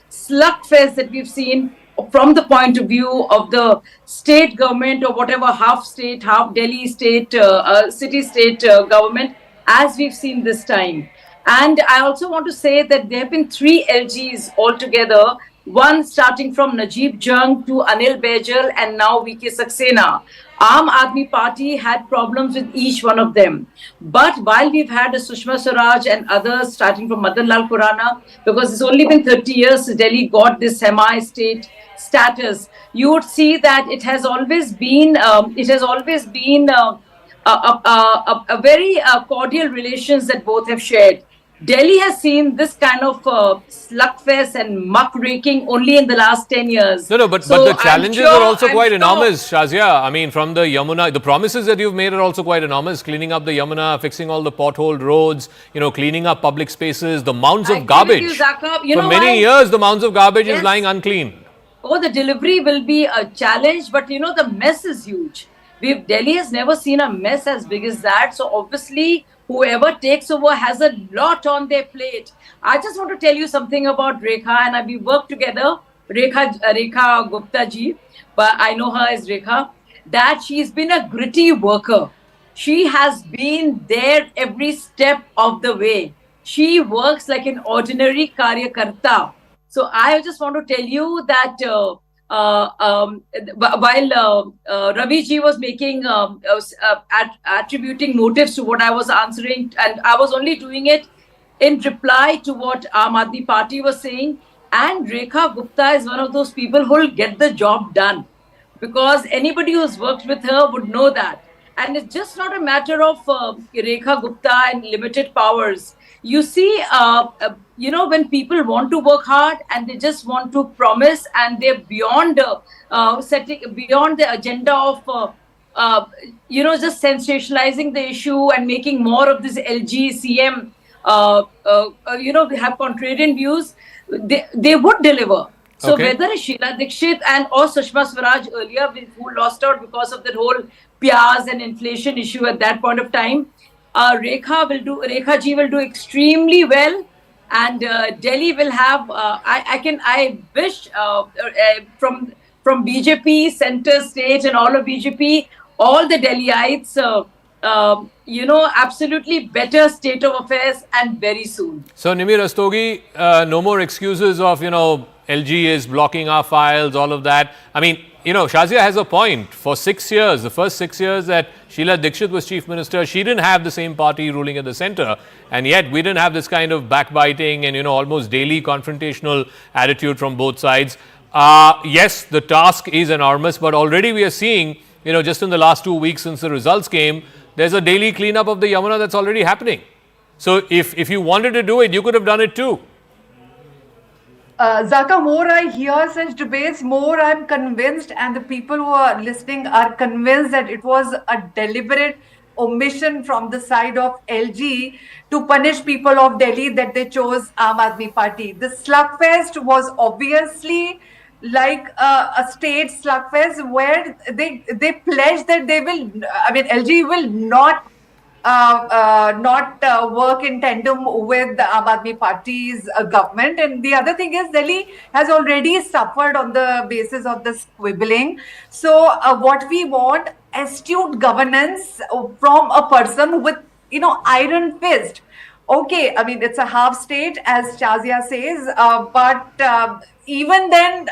slugfest that we've seen from the point of view of the state government or whatever half state, half Delhi state, city state government, as we've seen this time. And I also want to say that there have been 3 LGs altogether, one starting from Najib Jung to Anil Baijal and now VK Saxena. Aam Aadmi Party had problems with each one of them. But while we've had a Sushma Swaraj and others starting from Madan Lal Khurana, because it's only been 30 years since Delhi got this semi-state status, you would see that it has always been a very cordial relations that both have shared. Delhi has seen this kind of slugfest and muckraking only in the last 10 years. No, but the challenges are also quite enormous, Shazia. I mean, from the Yamuna, the promises that you've made are also quite enormous. Cleaning up the Yamuna, fixing all the potholed roads, cleaning up public spaces, the mounds of garbage. For many years, the mounds of garbage is lying unclean. Oh, the delivery will be a challenge, but the mess is huge. Delhi has never seen a mess as big as that. So obviously, whoever takes over has a lot on their plate. I just want to tell you something about Rekha, and we work together, Rekha Gupta ji, but I know her as Rekha, that she's been a gritty worker. She has been there every step of the way. She works like an ordinary karyakarta. So I just want to tell you that while Ravi ji was making attributing motives to what I was answering, and I was only doing it in reply to what Aam Aadmi Party was saying, and Rekha Gupta is one of those people who will get the job done, because anybody who's worked with her would know that. And it's just not a matter of Rekha Gupta and limited powers. You see, when people want to work hard and they just want to promise, and they're beyond beyond the agenda of just sensationalizing the issue and making more of this LG CM, have contrarian views, they would deliver. So whether it's Sheila Dikshit or Sushma Swaraj earlier, who lost out because of the whole pyaz and inflation issue at that point of time, Rekha ji will do extremely well, and Delhi will have. I wish from BJP, centre, state, and all of BJP, all the Delhiites, absolutely better state of affairs, and very soon. So Nimir Rastogi, no more excuses of LG is blocking our files, all of that. I mean, Shazia has a point. For 6 years, the first 6 years that Sheila Dikshit was Chief Minister, she didn't have the same party ruling at the centre. And yet, we didn't have this kind of backbiting and, almost daily confrontational attitude from both sides. Yes, the task is enormous, but already we are seeing, just in the last 2 weeks since the results came, there's a daily cleanup of the Yamuna that's already happening. So, if you wanted to do it, you could have done it too. Zakka, more I hear such debates, more I'm convinced, and the people who are listening are convinced that it was a deliberate omission from the side of LG to punish people of Delhi that they chose Aam Aadmi Party. The slugfest was obviously like a state slugfest where they pledged that they will, I mean, LG will not work in tandem with the Aam Aadmi Party's government. And the other thing is, Delhi has already suffered on the basis of the squibbling. So what we want, astute governance from a person with, iron fist. Okay, I mean, it's a half state, as Shazia says, but even then,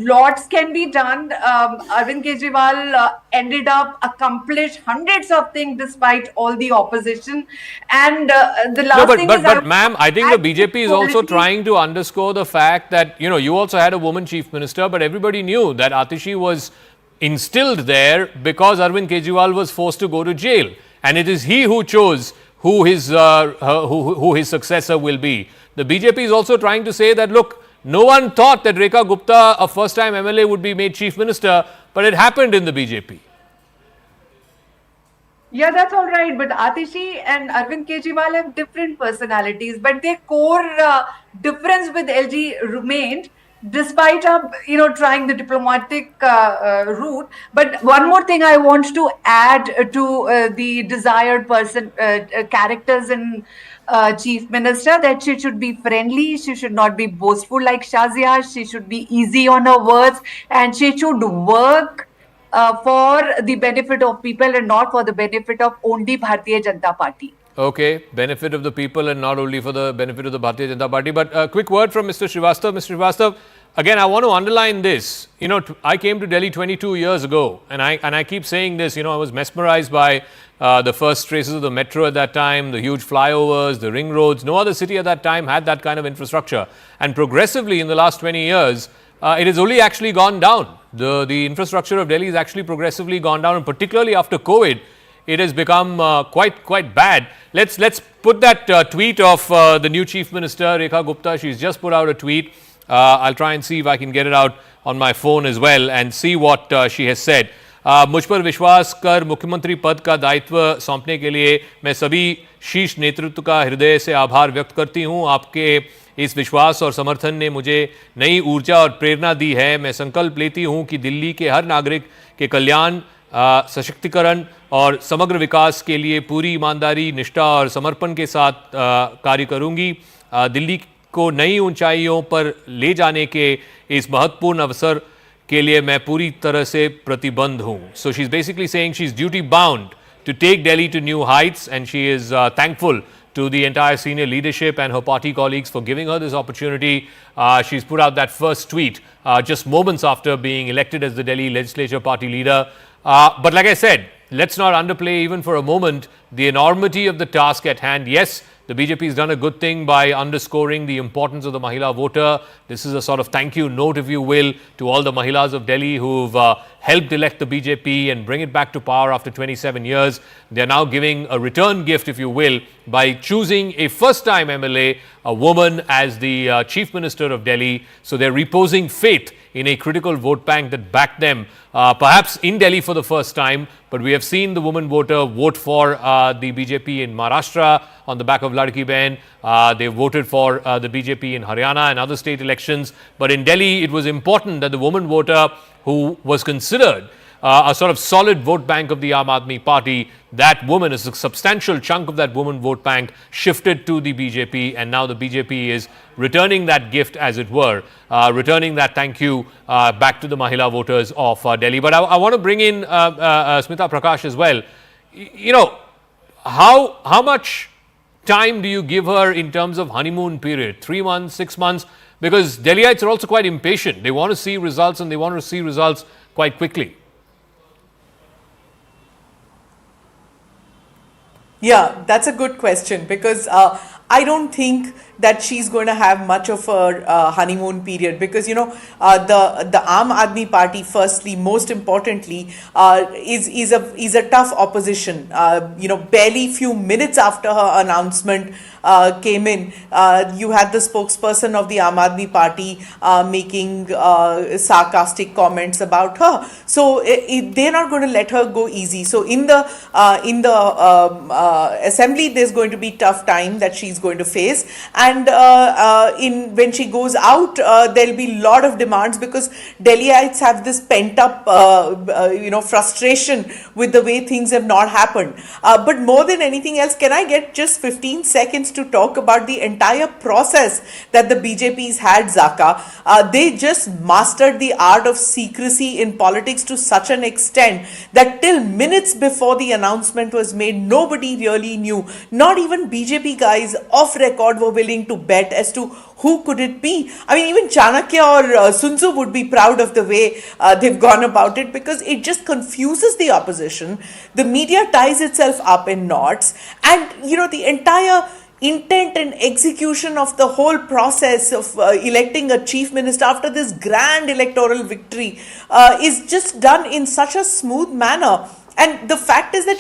lots can be done. Arvind Kejriwal ended up accomplished hundreds of things despite all the opposition. And the last thing is, but ma'am, I think the BJP is also trying to underscore the fact that, you also had a woman chief minister, but everybody knew that Atishi was instilled there because Arvind Kejriwal was forced to go to jail. And it is he who chose who his successor will be. The BJP is also trying to say that, look, no one thought that Rekha Gupta, a first-time MLA, would be made chief minister, but it happened in the BJP. Yeah, that's all right. But Atishi and Arvind Kejriwal have different personalities, but their core difference with LG remained, despite trying the diplomatic route. But one more thing I want to add to the desired person characters in chief minister, that she should be friendly, she should not be boastful like Shazia, she should be easy on her words, and she should work for the benefit of people and not for the benefit of only Bharatiya Janata Party. Okay, benefit of the people and not only for the benefit of the Bharatiya Janata Party. But a quick word from Mr. Srivastav. Mr. Srivastav, again, I want to underline this. I came to Delhi 22 years ago, and I keep saying this. I was mesmerized by the first traces of the metro at that time, the huge flyovers, the ring roads. No other city at that time had that kind of infrastructure. And progressively in the last 20 years, it has only actually gone down. The infrastructure of Delhi has actually progressively gone down, and particularly after COVID, it has become quite bad. Let's put that tweet of the new Chief Minister, Rekha Gupta. She's just put out a tweet. I'll try and see if I can get it out on my phone as well and see what she has said. मुझ पर विश्वास कर मुख्यमंत्री पद का दायित्व सौंपने के लिए मैं सभी शीर्ष नेतृत्व का हृदय से आभार व्यक्त करती हूं। आपके इस विश्वास और समर्थन ने मुझे नई ऊर्जा और प्रेरणा दी है। मैं संकल्प लेती हूं कि दिल्ली के हर नागरिक के कल्याण, सशक्तिकरण और समग्र विकास के लिए पूरी ईमानदारी, निष्ठा और समर्पण के साथ कार्य करूंगी। दिल्ली को नई ऊंचाइयों पर ले जाने के इस महत्वपूर्ण अवसर के लिए मैं पूरी तरह से प्रतिबद्ध हूं। So she's basically saying she's duty bound to take Delhi to new heights, and she is thankful to the entire senior leadership and her party colleagues for giving her this opportunity. She's put out that first tweet just moments after being elected as the Delhi Legislature Party leader. But like I said, let's not underplay even for a moment the enormity of the task at hand. Yes, the BJP has done a good thing by underscoring the importance of the Mahila voter. This is a sort of thank you note, if you will, to all the Mahilas of Delhi who've helped elect the BJP and bring it back to power after 27 years. They're now giving a return gift, if you will, by choosing a first-time MLA, a woman, as the Chief Minister of Delhi. So they're reposing faith in a critical vote bank that backed them, perhaps in Delhi for the first time. But we have seen the woman voter vote for the BJP in Maharashtra on the back of Ladki Behan. They voted for the BJP in Haryana and other state elections. But in Delhi, it was important that the woman voter, who was considered a sort of solid vote bank of the Aam Aadmi Party, that woman, is a substantial chunk of that woman vote bank, shifted to the BJP, and now the BJP is returning that gift, as it were, returning that thank you back to the Mahila voters of Delhi. But I want to bring in Smita Prakash as well. How much time do you give her in terms of honeymoon period? 3 months, 6 months? Because Delhiites are also quite impatient. They want to see results, and they want to see results quite quickly. Yeah, that's a good question, because I don't think that she's going to have much of a honeymoon period, because the Aam Aadmi Party, firstly, most importantly, is a tough opposition. Barely few minutes after her announcement came in, you had the spokesperson of the Aam Aadmi Party making sarcastic comments about her. So they're not going to let her go easy. So in the assembly, there's going to be tough time that she's going to face, and when she goes out, there'll be a lot of demands, because Delhiites have this pent up frustration with the way things have not happened. But more than anything else, can I get just 15 seconds to talk about the entire process that the BJP's had, Zakka? They just mastered the art of secrecy in politics to such an extent that till minutes before the announcement was made, nobody really knew. Not even BJP guys off record were willing to bet as to who could it be. I mean, even Chanakya or Sun Tzu would be proud of the way they've gone about it, because it just confuses the opposition. The media ties itself up in knots, and the entire intent and execution of the whole process of electing a chief minister after this grand electoral victory is just done in such a smooth manner. And the fact is that,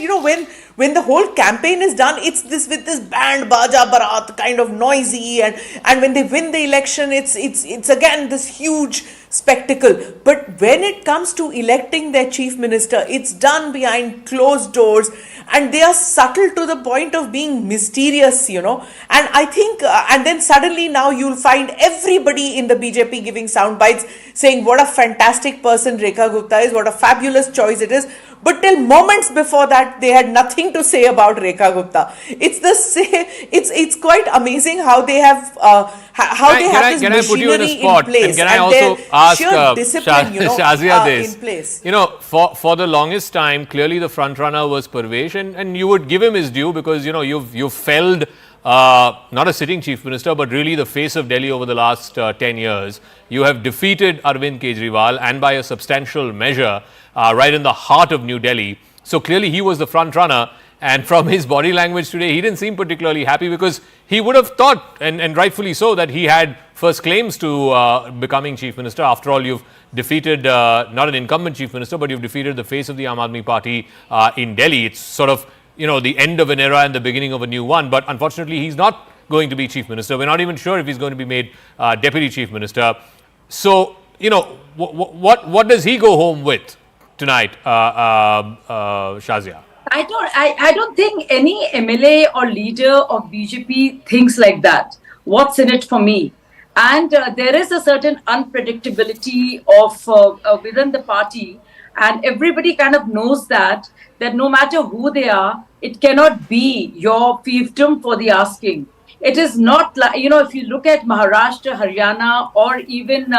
when the whole campaign is done, it's this with this band, baja, barat, kind of noisy, and when they win the election, it's again this huge spectacle. But when it comes to electing their chief minister, it's done behind closed doors, and they are subtle to the point of being mysterious, And I think, and then suddenly now you'll find everybody in the BJP giving sound bites saying what a fantastic person Rekha Gupta is, what a fabulous choice it is. But till moments before that, they had nothing to say about Rekha Gupta. It's the same. It's quite amazing how they have this machinery in place, and can I also ask sheer discipline, Shazia this? In place. For the longest time, clearly the front runner was Parvesh, and you would give him his due, because you've felled not a sitting chief minister, but really the face of Delhi over the last 10 years. You have defeated Arvind Kejriwal, and by a substantial measure, right in the heart of New Delhi. So clearly he was the front runner, and from his body language today, he didn't seem particularly happy, because he would have thought, and rightfully so, that he had first claims to becoming chief minister. After all, you've defeated not an incumbent chief minister, but you've defeated the face of the Aam Aadmi Party in Delhi. It's sort of the end of an era and the beginning of a new one. But unfortunately, he's not going to be chief minister. We're not even sure if he's going to be made deputy chief minister. So, what does he go home with tonight, Shazia? I don't think any MLA or leader of BJP thinks like that. What's in it for me? And there is a certain unpredictability of within the party, and everybody kind of knows that no matter who they are, it cannot be your fiefdom for the asking. It is not like, if you look at Maharashtra, Haryana, or even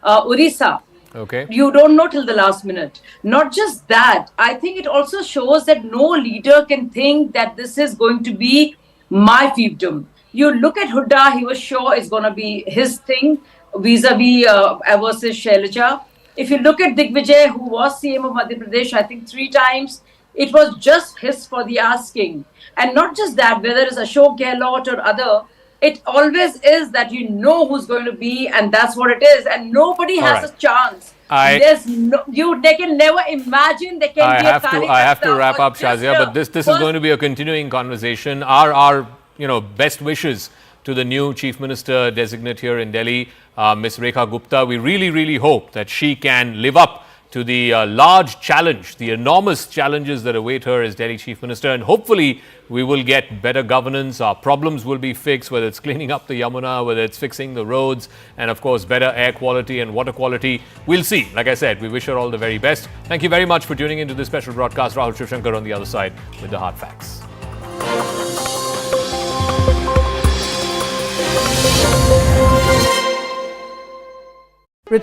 Orissa, okay, you don't know till the last minute. Not just that, I think it also shows that no leader can think that this is going to be my fiefdom. You look at Hooda, he was sure it's going to be his thing vis-a-vis versus Shailaja. If you look at Digvijay, who was CM of Madhya Pradesh, I think 3 times, it was just his for the asking. And not just that, whether it's Ashok Gehlot or other, it always is that who's going to be, and that's what it is. And nobody has a chance. They can never imagine they can be a Kali I have to wrap up, Shazia, but this is going to be a continuing conversation. Our best wishes to the new Chief Minister designate here in Delhi, Ms. Rekha Gupta. We really, really hope that she can live up to the large challenge, the enormous challenges that await her as Delhi Chief Minister, and hopefully we will get better governance. Our problems will be fixed, whether it's cleaning up the Yamuna, whether it's fixing the roads, and of course better air quality and water quality. We'll see. Like I said, we wish her all the very best. Thank you very much for tuning into this special broadcast. Rahul Shivshankar on the other side with the hard facts. We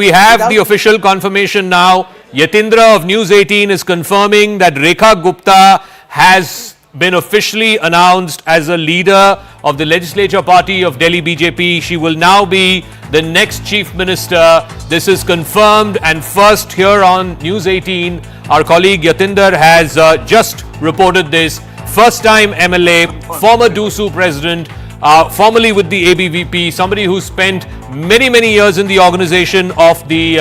have the official confirmation now. Yatindra of News 18 is confirming that Rekha Gupta has been officially announced as a leader of the legislature party of Delhi BJP. She will now be the next chief minister. This is confirmed, and first here on News 18, our colleague Yatinder has just reported this. First time MLA, former DUSU president, formerly with the ABVP, somebody who spent many years in the organization of the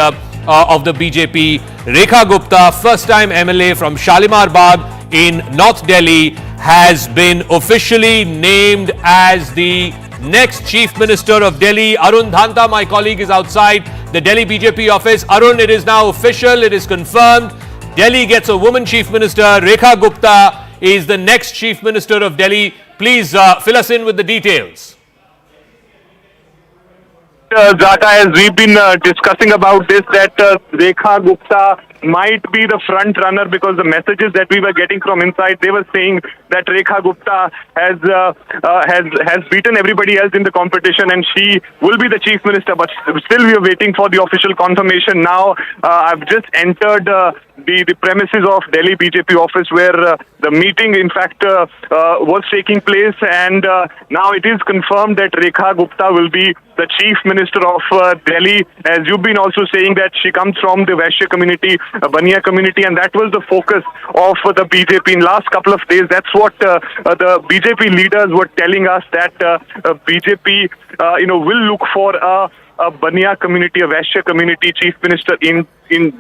BJP. Rekha Gupta, first-time MLA from Shalimar Bagh in North Delhi, has been officially named as the next Chief Minister of Delhi. Arun Dhanta, my colleague, is outside the Delhi BJP office. Arun, it is now official, it is confirmed. Delhi gets a woman Chief Minister. Rekha Gupta is the next Chief Minister of Delhi. Please fill us in with the details. Zakka, as we've been discussing about this, that Rekha Gupta might be the front runner, because the messages that we were getting from inside, they were saying that Rekha Gupta has beaten everybody else in the competition and she will be the Chief Minister. But still we are waiting for the official confirmation. Now I've just entered the premises of Delhi BJP office, where the meeting in fact was taking place, and now it is confirmed that Rekha Gupta will be the Chief Minister of Delhi. As you've been also saying, that she comes from the Vaishya community, Baniya community, and that was the focus of the BJP in last couple of days. That's what the BJP leaders were telling us, that BJP will look for a Baniya community, a Vaishya community Chief Minister in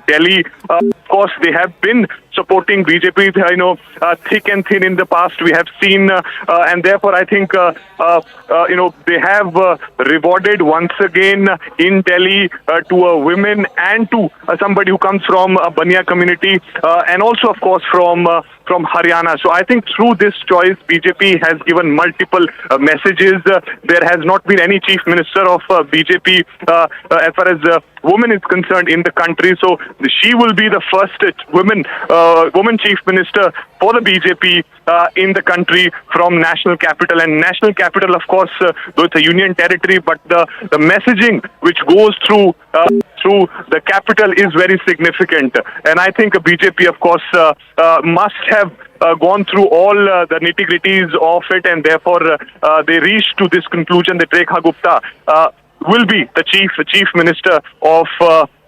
Delhi. Of course, they have been supporting BJP, thick and thin in the past. We have seen, and therefore I think, they have rewarded once again in Delhi to a women and to somebody who comes from a Baniya community, and also, of course, from Haryana. So I think through this choice, BJP has given multiple messages. There has not been any Chief Minister of BJP as far as woman is concerned in the country. So she will be the first woman Chief Minister for the BJP in the country from national capital. And national capital, of course, though it's a union territory, but the messaging which goes through the capital is very significant. And I think BJP, of course, must have gone through all the nitty-gritties of it, and therefore they reached to this conclusion that Rekha Gupta will be the Chief Minister of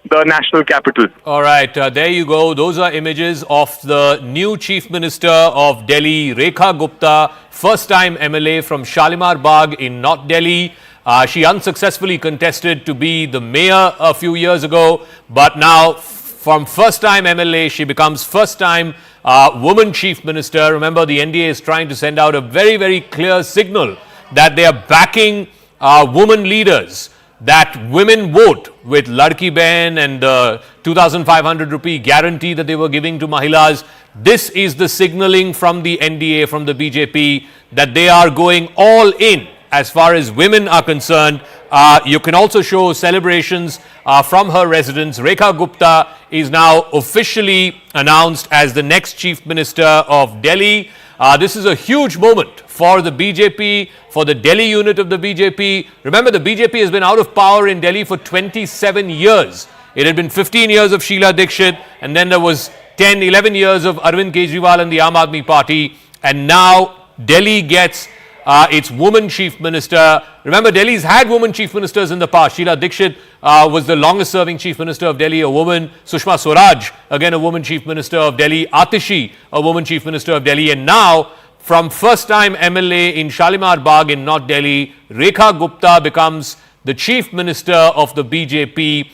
the national capital. All right, there you go. Those are images of the new Chief Minister of Delhi, Rekha Gupta, first-time MLA from Shalimar Bagh in North Delhi. She unsuccessfully contested to be the mayor a few years ago, but now from first-time MLA, she becomes first-time woman Chief Minister. Remember, the NDA is trying to send out a very clear signal that they are backing women leaders, that women vote with Ladki Behan and the 2,500 rupee guarantee that they were giving to Mahilas. This is the signaling from the NDA, from the BJP, that they are going all in as far as women are concerned. You can also show celebrations from her residence. Rekha Gupta is now officially announced as the next Chief Minister of Delhi. This is a huge moment for the BJP, for the Delhi unit of the BJP. Remember, the BJP has been out of power in Delhi for 27 years. It had been 15 years of Sheila Dikshit, and then there was 10, 11 years of Arvind Kejriwal and the Aam Aadmi Party. And now Delhi gets its woman Chief Minister. Remember, Delhi's had woman Chief Ministers in the past. Sheila Dikshit was the longest serving Chief Minister of Delhi, a woman. Sushma Swaraj, again a woman Chief Minister of Delhi. Atishi, a woman Chief Minister of Delhi. And now, from first-time MLA in Shalimar Bagh in North Delhi, Rekha Gupta becomes the Chief Minister of the BJP.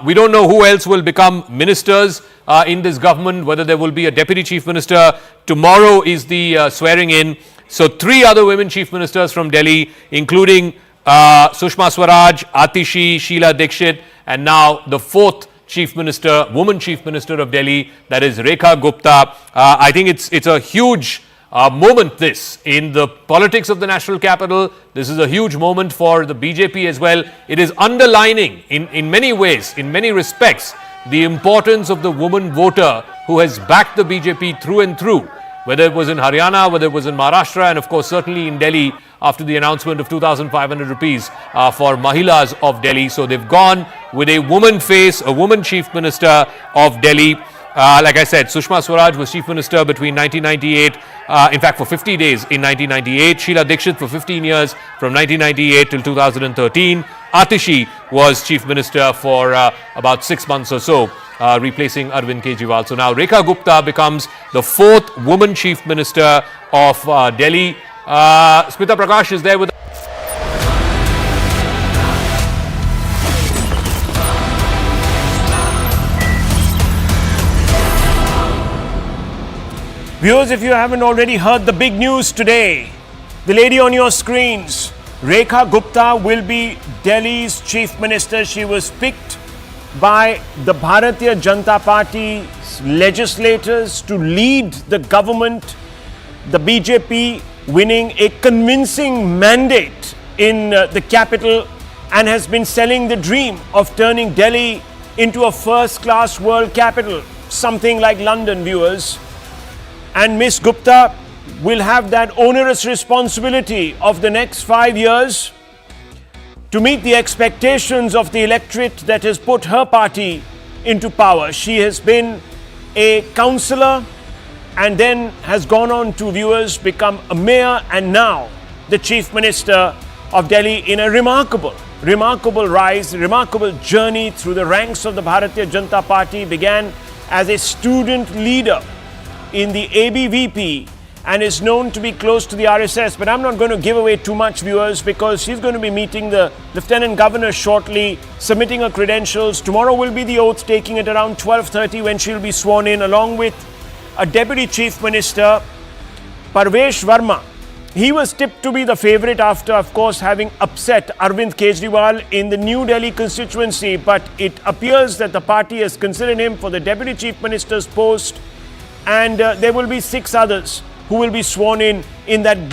We don't know who else will become ministers in this government, whether there will be a Deputy Chief Minister. Tomorrow is the swearing in. So 3 other women Chief Ministers from Delhi, including Sushma Swaraj, Atishi, Sheila Dikshit, and now the 4th Chief Minister, woman Chief Minister of Delhi, that is Rekha Gupta. I think it's a huge moment, this, in the politics of the national capital. This is a huge moment for the BJP as well. It is underlining in many ways, in many respects, the importance of the woman voter who has backed the BJP through and through, whether it was in Haryana, whether it was in Maharashtra, and of course certainly in Delhi after the announcement of 2,500 rupees for Mahilas of Delhi. So they've gone with a woman face, a woman Chief Minister of Delhi. Like I said, Sushma Swaraj was Chief Minister between 1998, in fact for 50 days in 1998. Sheila Dikshit for 15 years from 1998 till 2013. Atishi was Chief Minister for about 6 months or so, replacing Arvind Kejriwal. So now Rekha Gupta becomes the 4th woman Chief Minister of Delhi. Smita Prakash is there with Viewers, if you haven't already heard the big news today, the lady on your screens, Rekha Gupta, will be Delhi's Chief Minister. She was picked by the Bharatiya Janata Party's legislators to lead the government, the BJP winning a convincing mandate in the capital, and has been selling the dream of turning Delhi into a first-class world capital, something like London, viewers. And Miss Gupta will have that onerous responsibility of the next 5 years to meet the expectations of the electorate that has put her party into power. She has been a councillor and then has gone on to, viewers, become a mayor and now the Chief Minister of Delhi in a remarkable rise, remarkable journey through the ranks of the Bharatiya Janata Party. Began as a student leader in the ABVP and is known to be close to the RSS. But I'm not going to give away too much, viewers, because she's going to be meeting the Lieutenant Governor shortly, submitting her credentials. Tomorrow will be the oath taking at around 12:30 when she'll be sworn in, along with a Deputy Chief Minister, Parvesh Verma. He was tipped to be the favourite after, of course, having upset Arvind Kejriwal in the New Delhi constituency. But it appears that the party has considered him for the Deputy Chief Minister's post, and there will be 6 others who will be sworn in that